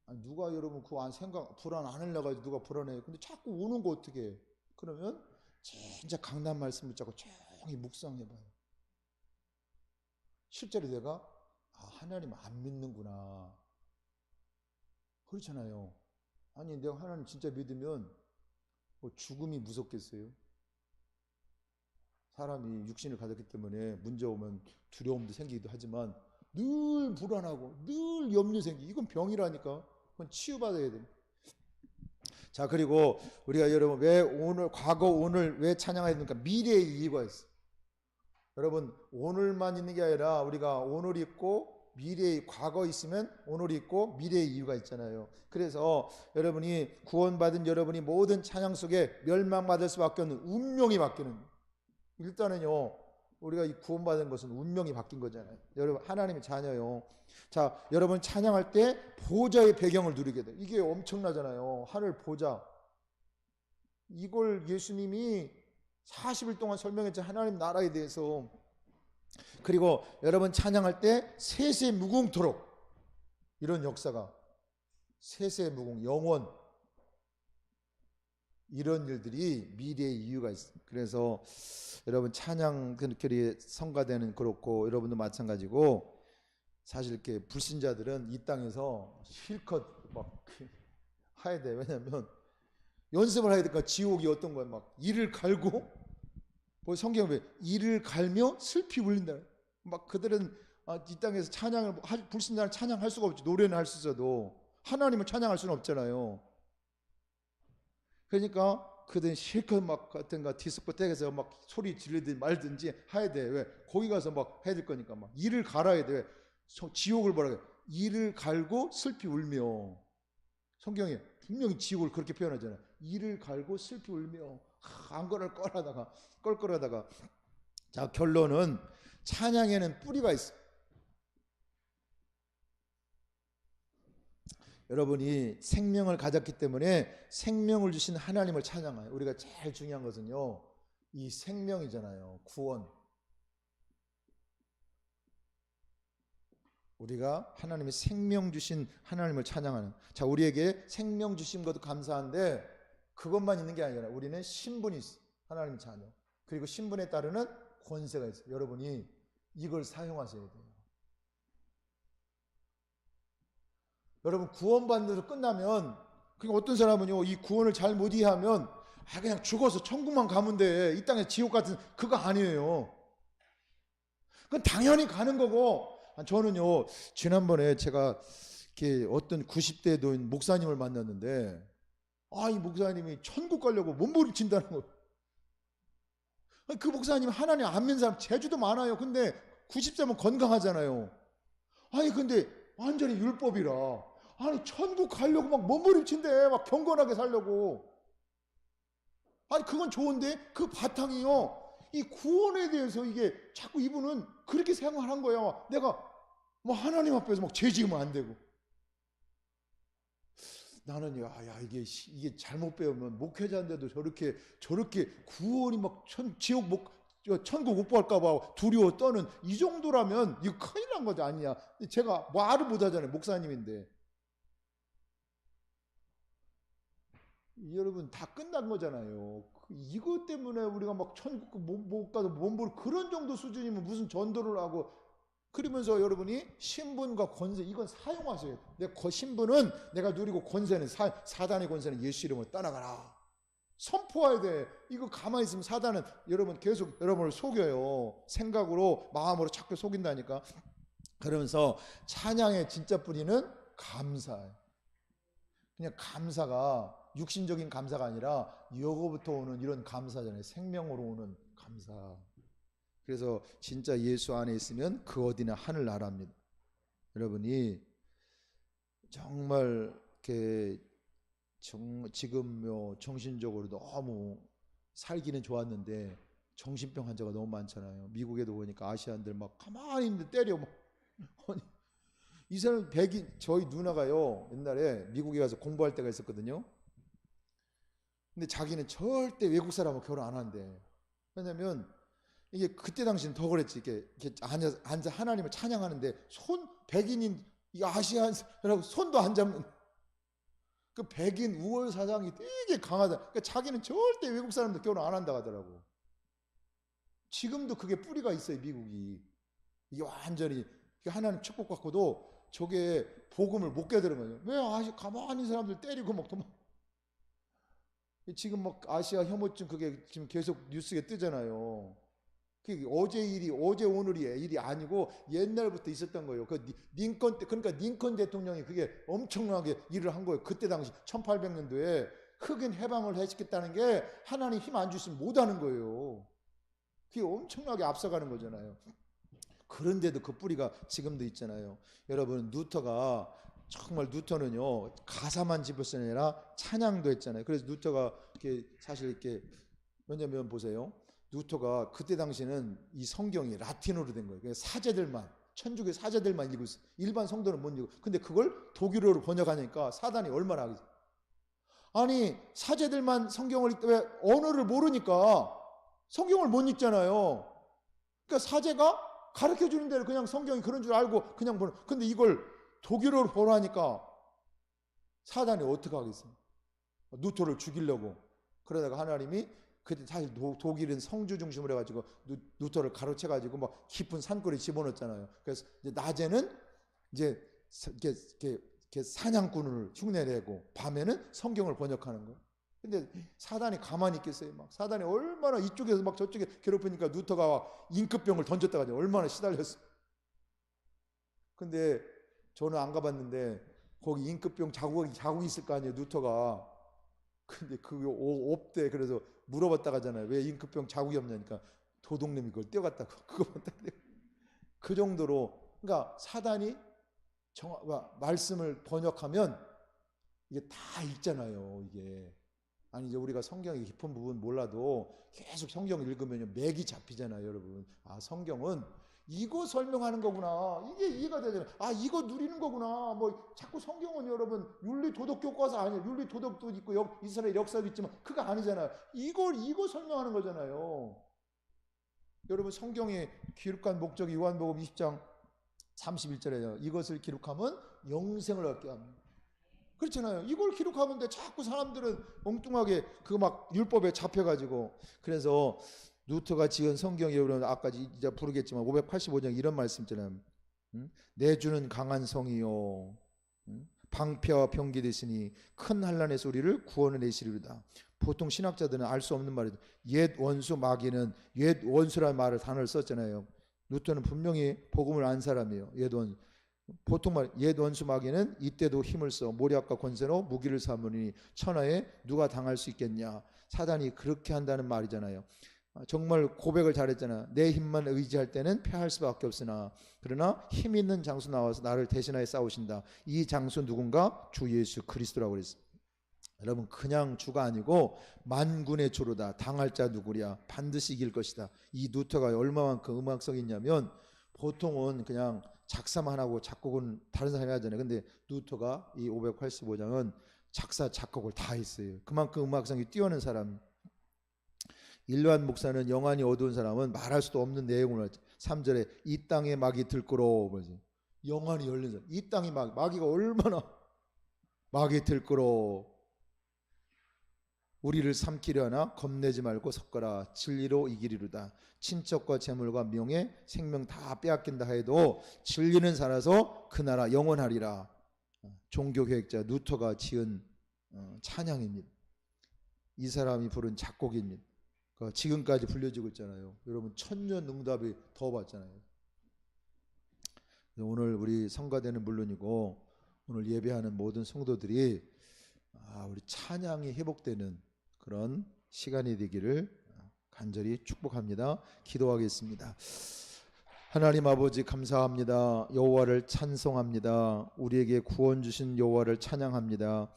Speaker 3: 아니 누가 여러분 그 안 생각 불안 안 하려고 가지고 누가 불안해요. 근데 자꾸 오는 거 어떻게 해? 그러면 진짜 강단 말씀 붙잡고 조용히 묵상해봐요. 실제로 내가 하나님 안 믿는구나. 그렇잖아요. 아니 내가 하나님 진짜 믿으면 뭐 죽음이 무섭겠어요? 사람이 육신을 가졌기 때문에 문제 오면 두려움도 생기기도 하지만 늘 불안하고 늘 염려 생기고 이건 병이라니까. 그건 치유받아야 돼요. 자 그리고 우리가 여러분 왜 오늘 과거 오늘 왜 찬양해야 됩니까? 미래의 이유가 있어. 여러분 오늘만 있는 게 아니라 우리가 오늘 있고 미래의 과거 있으면 오늘 있고 미래의 이유가 있잖아요. 그래서 여러분이 구원받은 여러분이 모든 찬양 속에 멸망받을 수밖에 없는 운명이 바뀌는 거예요. 일단은요 우리가 이 구원받은 것은 운명이 바뀐 거잖아요. 여러분 하나님의 자녀요. 자 여러분 찬양할 때 보좌의 배경을 누리게 돼요. 이게 엄청나잖아요. 하늘 보좌. 이걸 예수님이 40일 동안 설명했죠. 하나님 나라에 대해서. 그리고 여러분 찬양할 때 세세무궁토록 이런 역사가 세세무궁 영원 이런 일들이 미래의 이유가 있습니다. 그래서 여러분 찬양 그렇게 성가되는 그렇고 여러분도 마찬가지고 사실 이렇게 불신자들은 이 땅에서 실컷 막 해야 돼. 왜냐면 연습을 해야 되니까 지옥이 어떤 거야. 막 이를 갈고 성경에 왜 이를 갈며 슬피 울린다. 막 그들은 이 땅에서 찬양을 불신자는 찬양할 수가 없지. 노래는 할 수 있어도 하나님을 찬양할 수는 없잖아요. 그러니까 그들은 실컷 막 같은가 디스코텍에서 막 소리 지르든 말든지 해야 돼. 왜? 거기 가서 막 해야 될 거니까 막 이를 갈아야 돼. 왜? 지옥을 뭐라 그래? 이를 갈고 슬피 울며. 성경에 분명히 지옥을 그렇게 표현하잖아요. 이를 갈고 슬피 울며 안 껄껄하다가 자 결론은 찬양에는 뿌리가 있어. 여러분이 생명을 가졌기 때문에 생명을 주신 하나님을 찬양해요. 우리가 제일 중요한 것은요 이 생명이잖아요. 구원. 우리가 하나님이 생명 주신 하나님을 찬양하는. 자 우리에게 생명 주신 것도 감사한데 그것만 있는 게 아니라 우리는 신분이 있어. 하나님의 자녀. 그리고 신분에 따르는 권세가 있어요. 여러분이 이걸 사용하셔야 돼요. 여러분 구원받는 데서 끝나면 그러니까 어떤 사람은요 이 구원을 잘 못 이해하면 그냥 죽어서 천국만 가면 돼. 이 땅에 지옥 같은 그거 아니에요. 그건 당연히 가는 거고. 저는요, 지난번에 제가 이렇게 어떤 90대 노인 목사님을 만났는데, 이 목사님이 천국 가려고 몸부림친다는 거. 그 목사님 하나님 안 믿는 사람 제주도 많아요. 근데 90세면 건강하잖아요. 근데 완전히 율법이라. 천국 가려고 막 몸부림친대. 막 경건하게 살려고. 그건 좋은데 그 바탕이요. 이 구원에 대해서 이게 자꾸 이분은 그렇게 생각한 거야. 내가 뭐 하나님 앞에서 막 죄 지으면 안 되고. 나는 이게 잘못 배우면 목회자인데도 저렇게 구원이 막 천국 못 갈까봐 두려워 떠는 이 정도라면 이거 큰일 난 거지 아니냐. 제가 말을 못 하잖아요. 목사님인데. 여러분 다 끝난 거잖아요. 이것 때문에 우리가 막 천국 못 가서 몸부림 그런 정도 수준이면 무슨 전도를 하고 그러면서 여러분이 신분과 권세 이건 사용하셔야 돼요. 내 신분은 내가 누리고 권세는 사단의 권세는 예수 이름으로 떠나가라. 선포해야 돼. 이거 가만히 있으면 사단은 여러분 계속 여러분을 속여요. 생각으로 마음으로 자꾸 속인다니까. 그러면서 찬양의 진짜 뿌리는 감사예요. 그냥 감사가 육신적인 감사가 아니라 여거부터 오는 이런 감사잖아요. 생명으로 오는 감사. 그래서 진짜 예수 안에 있으면 그 어디나 하늘나라입니다. 여러분이 정말 이렇게 지금 정신적으로 너무 살기는 좋았는데 정신병 환자가 너무 많잖아요. 미국에도 보니까 아시안들 막 가만히 있는데 때려 막. 이 사람 저희 누나가요 옛날에 미국에 가서 공부할 때가 있었거든요. 근데 자기는 절대 외국 사람하고 결혼 안 한대. 왜냐면 이게 그때 당시는 더 그랬지. 이렇게 앉아 하나님을 찬양하는데 백인인 이 아시안이라고 손도 안 잡는 그 백인 우월 사상이 되게 강하다. 그러니까 자기는 절대 외국 사람들 결혼 안 한다 하더라고. 지금도 그게 뿌리가 있어요. 미국이 이게 완전히 하나님 축복 갖고도 저게 복음을 못 깨달은 거예요. 왜 가만히 사람들 때리고 막 도망. 지금 막 아시아 혐오증 그게 지금 계속 뉴스에 뜨잖아요. 그게 어제 오늘의 일이 아니고 옛날부터 있었던 거예요. 그러니까 링컨 대통령이 그게 엄청나게 일을 한 거예요. 그때 당시 1800년도에 흑인 해방을 해시켰다는 게 하나님 힘 안 주시면 못 하는 거예요. 그게 엄청나게 앞서가는 거잖아요. 그런데도 그 뿌리가 지금도 있잖아요. 여러분 누터는요 가사만 집었을 아니라 찬양도 했잖아요. 그래서 누터가 사실 이렇게 왜냐면 보세요. 누터가 그때 당시는 이 성경이 라틴어로 된 거예요. 사제들만 천주교 사제들만 읽고 있어요. 일반 성도는 못 읽고. 근데 그걸 독일어로 번역하니까 사단이 얼마나 하겠어요. 사제들만 성경을 읽다 왜 언어를 모르니까 성경을 못 읽잖아요. 그러니까 사제가 가르쳐 주는 대로 그냥 성경이 그런 줄 알고 그냥 보는. 근데 이걸 독일어로 번역하니까 사단이 어떻게 하겠어요? 누터를 죽이려고. 그러다가 하나님이 그때 사실 독일은 성주 중심으로 해가지고 누터를 가로채가지고 막 깊은 산골에 집어넣었잖아요. 그래서 이제 낮에는 이제 이렇게 사냥꾼을 흉내내고 밤에는 성경을 번역하는 거예요. 근데 사단이 가만히 있겠어요? 막 사단이 얼마나 이쪽에서 막 저쪽에 괴롭히니까 누터가 임급병을 던졌다가 얼마나 시달렸어요. 근데 저는 안 가봤는데 거기 임급병 자국이 있을 거 아니에요, 누터가. 근데 그게 없대. 그래서 물어봤다가잖아요. 왜 임급병 자국이 없냐니까 도둑놈이 그걸 떼어갔다고. 그 정도로. 그러니까 사단이 말씀을 번역하면 이게 다 읽잖아요. 이게 이제 우리가 성경의 깊은 부분 몰라도 계속 성경 읽으면 맥이 잡히잖아요, 여러분. 성경은 이거 설명하는 거구나. 이게 이해가 되잖아요. 이거 누리는 거구나. 뭐 자꾸 성경은 여러분 윤리 도덕 교과서 아니에요. 윤리 도덕도 있고 이스라엘 역사도 있지만 그거 아니잖아요. 이거 설명하는 거잖아요. 여러분 성경에 기록한 목적이 요한복음 20장 31절에요. 이것을 기록하면 영생을 얻게 합니다. 그렇잖아요. 이걸 기록하면 돼. 자꾸 사람들은 엉뚱하게 그거 막 율법에 잡혀가지고. 그래서 누터가 지은 성경에 여러분 아까 이제 부르겠지만 585장 이런 말씀 있잖아요. 내 주는 강한 성이요 방패와 병기 되시니 큰 환난에서 우리를 구원해 내시리로다. 보통 신학자들은 알 수 없는 말이죠. 옛 원수 마귀는, 옛 원수라는 단어를 썼잖아요. 루터는 분명히 복음을 안 사람이에요. 옛 원수. 보통 말 옛 원수 마귀는 이때도 힘을 써 모략과 권세로 무기를 삼으니 천하에 누가 당할 수 있겠냐. 사단이 그렇게 한다는 말이잖아요. 정말 고백을 잘했잖아. 내 힘만 의지할 때는 패할 수밖에 없으나 그러나 힘 있는 장수 나와서 나를 대신하여 싸우신다. 이 장수 누군가? 주 예수 그리스도라고 그랬어요. 여러분, 그냥 주가 아니고 만군의 주로다. 당할 자 누구랴? 반드시 이길 것이다. 이 루터가 얼마만큼 음악성이 있냐면 보통은 그냥 작사만 하고 작곡은 다른 사람이 하잖아요. 근데 루터가 이 585장은 작사 작곡을 다 했어요. 그만큼 음악성이 뛰어난 사람. 일반 목사는 영안이 어두운 사람은 말할 수도 없는 내용을 하죠. 3절에 이 땅에 마귀 들끓어. 영안이 열린 사람. 이 땅이 마귀가 얼마나 마귀 들끓어. 우리를 삼키려 하나 겁내지 말고 섞어라. 진리로 이기리로다. 친척과 재물과 명예 생명 다 빼앗긴다 해도 진리는 살아서 그 나라 영원하리라. 종교개혁자 루터가 지은 찬양입니다. 이 사람이 부른 작곡입니다. 지금까지 불려지고 있잖아요. 여러분 천년응답이 더 받잖아요. 오늘 우리 성가대는 물론이고 오늘 예배하는 모든 성도들이 우리 찬양이 회복되는 그런 시간이 되기를 간절히 축복합니다. 기도하겠습니다. 하나님 아버지 감사합니다. 여호와를 찬송합니다. 우리에게 구원 주신 여호와를 찬양합니다.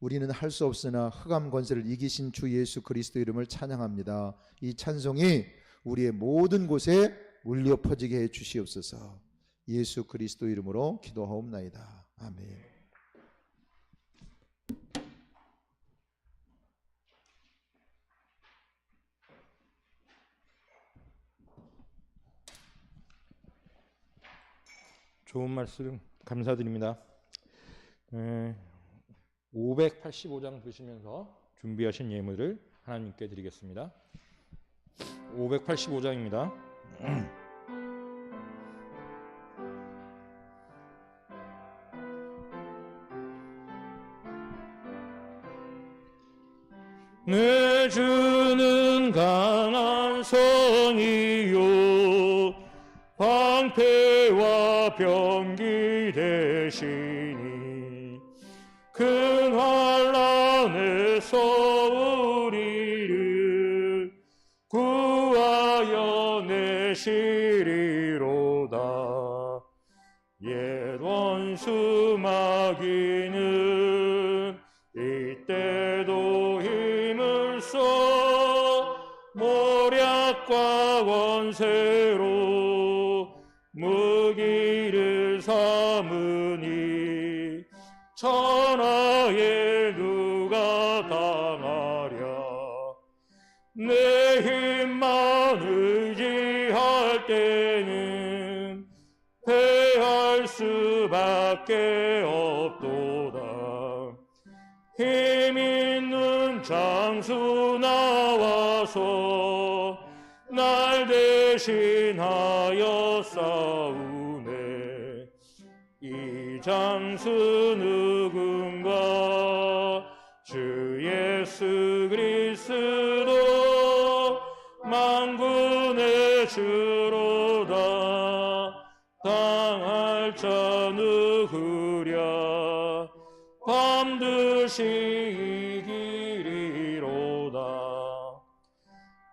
Speaker 3: 우리는 할 수 없으나 흑암 권세를 이기신 주 예수 그리스도 이름을 찬양합니다. 이 찬송이 우리의 모든 곳에 울려 퍼지게 해 주시옵소서. 예수 그리스도 이름으로 기도하옵나이다. 아멘.
Speaker 1: 좋은 말씀 감사드립니다. 585장 보시면서 준비하신 예물을 하나님께 드리겠습니다. 585장입니다. 내 주는 강한 성이요 방패와 병기 되시니 큰 환난에서 우리를 구하여 내시리로다. 옛 원수 마귀는 이때도 힘을 써 모략과 권세로 무기를 삼으니 천하에 누가 당하랴. 내 힘만 의지할 때는 패할 수밖에 없도다. 힘 있는 장수 나와서 날 대신하여 싸우네. 이 장수 누군가? 주 예수 그리스도 만군의 주로다. 당할 자 누구랴? 반드시 이기리로다.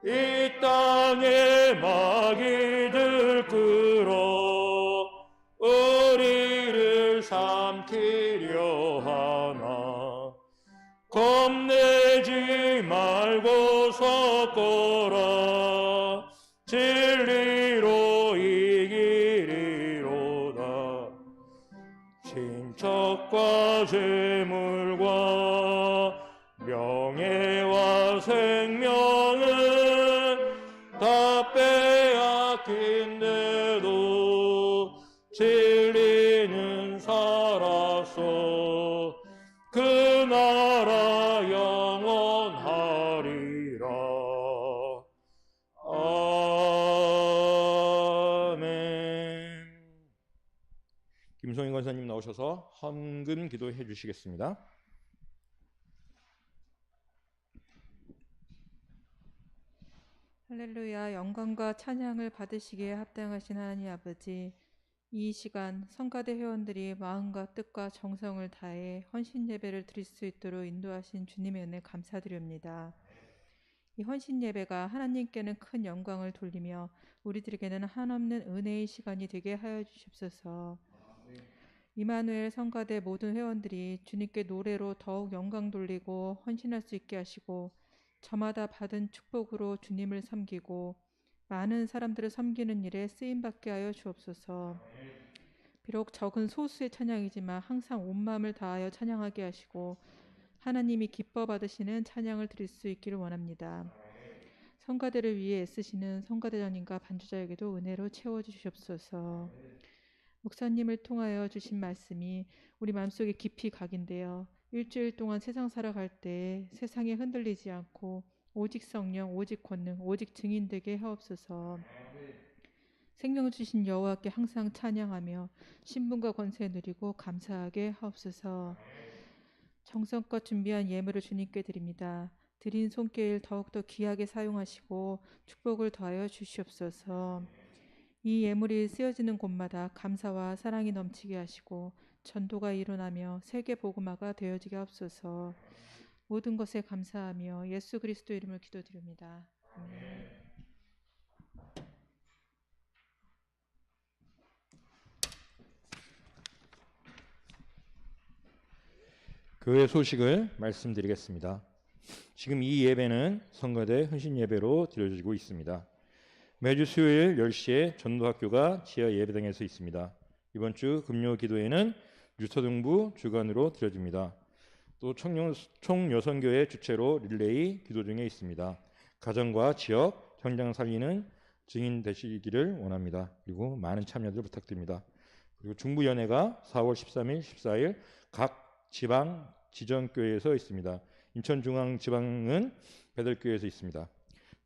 Speaker 1: 이 땅에 마귀들 끌어 우리를 삼키려 하나. 겁내지 말고 섞어라. 진리로 이기리로다. 친척과 재물과 명예와 생명은 다 빼앗긴데도 진리는 살아서 그 나라 영원하리라. 아멘. 김송인 권사님 나오셔서 헌금 기도해 주시겠습니다.
Speaker 4: 할렐루야. 영광과 찬양을 받으시기에 합당하신 하나님 아버지, 이 시간 성가대 회원들이 마음과 뜻과 정성을 다해 헌신 예배를 드릴 수 있도록 인도하신 주님의 은혜 감사드립니다. 이 헌신 예배가 하나님께는 큰 영광을 돌리며 우리들에게는 한없는 은혜의 시간이 되게 하여 주십소서. 이마누엘 성가대 모든 회원들이 주님께 노래로 더욱 영광 돌리고 헌신할 수 있게 하시고, 저마다 받은 축복으로 주님을 섬기고 많은 사람들을 섬기는 일에 쓰임받게 하여 주옵소서. 비록 적은 소수의 찬양이지만 항상 온 마음을 다하여 찬양하게 하시고 하나님이 기뻐 받으시는 찬양을 드릴 수 있기를 원합니다. 성가대를 위해 애쓰시는 성가대장님과 반주자에게도 은혜로 채워주시옵소서. 목사님을 통하여 주신 말씀이 우리 마음속에 깊이 각인되어 일주일 동안 세상 살아갈 때 세상에 흔들리지 않고 오직 성령, 오직 권능, 오직 증인 되게 하옵소서. 생명을 주신 여호와께 항상 찬양하며 신분과 권세 누리고 감사하게 하옵소서. 정성껏 준비한 예물을 주님께 드립니다. 드린 손길 더욱더 귀하게 사용하시고 축복을 더하여 주시옵소서. 이 예물이 쓰여지는 곳마다 감사와 사랑이 넘치게 하시고 전도가 일어나며 세계 복음화가 되어지게 하옵소서. 모든 것에 감사하며 예수 그리스도 이름을 기도드립니다. 아멘.
Speaker 1: 교회 소식을 말씀드리겠습니다. 지금 이 예배는 성가대 헌신 예배로 드려지고 있습니다. 매주 수요일 10시에 전도학교가 지하 예배당에서 있습니다. 이번 주 금요 기도회는 유서등부 주간으로 드려집니다. 또 총여성교회 주최로 릴레이 기도 중에 있습니다. 가정과 지역, 현장 살리는 증인 되시기를 원합니다. 그리고 많은 참여들 부탁드립니다. 그리고 중부연회가 4월 13일, 14일 각 지방 지정교회에서 있습니다. 인천중앙지방은 배들교회에서 있습니다.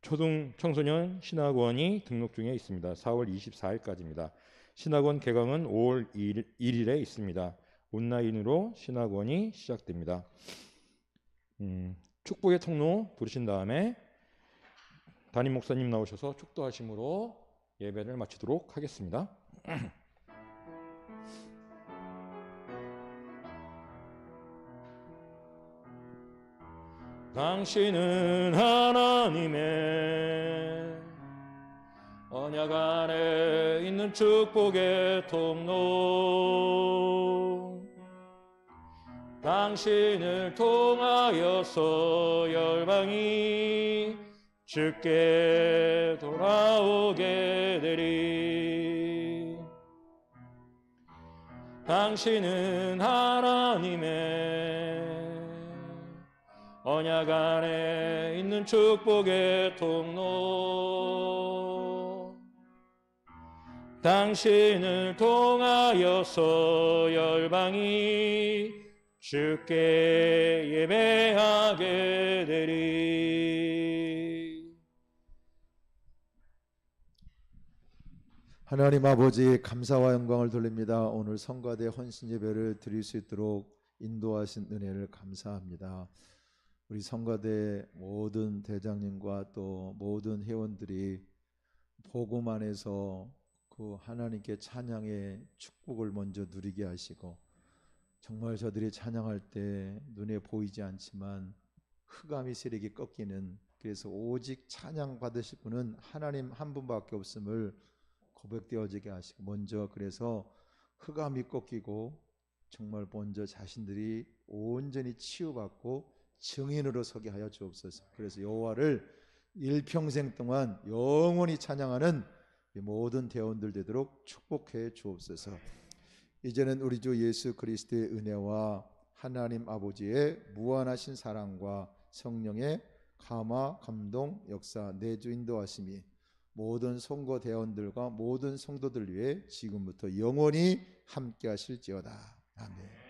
Speaker 1: 초등 청소년 신학원이 등록 중에 있습니다. 4월 24일까지입니다. 신학원 개강은 5월 1일에 있습니다. 온라인으로 신학원이 시작됩니다. 축복의 통로 부르신 다음에 담임 목사님 나오셔서 축도하심으로 예배를 마치도록 하겠습니다. 당신은 하나님의 언약 안에 있는 축복의 통로, 당신을 통하여서 열방이 주께 돌아오게 되리. 당신은 하나님의 언약 안에 있는 축복의 통로, 당신을 통하여서 열방이 주께 예배하게 되리.
Speaker 3: 하나님 아버지 감사와 영광을 돌립니다. 오늘 성가대 헌신 예배를 드릴 수 있도록 인도하신 은혜를 감사합니다. 우리 성가대 모든 대장님과 또 모든 회원들이 복음 안에서 그 하나님께 찬양의 축복을 먼저 누리게 하시고, 정말 저들이 찬양할 때 눈에 보이지 않지만 흑암이 세력이 꺾이는, 그래서 오직 찬양 받으실 분은 하나님 한 분밖에 없음을 고백되어지게 하시고, 먼저 그래서 흑암이 꺾이고 정말 먼저 자신들이 온전히 치유받고 증인으로 서게 하여 주옵소서. 그래서 여호와를 일평생 동안 영원히 찬양하는 모든 대원들 되도록 축복해 주옵소서. 이제는 우리 주 예수 그리스도의 은혜와 하나님 아버지의 무한하신 사랑과 성령의 감화, 감동, 역사, 내주 인도하심이 모든 성도 대원들과 모든 성도들 위해 지금부터 영원히 함께 하실지어다. 아멘.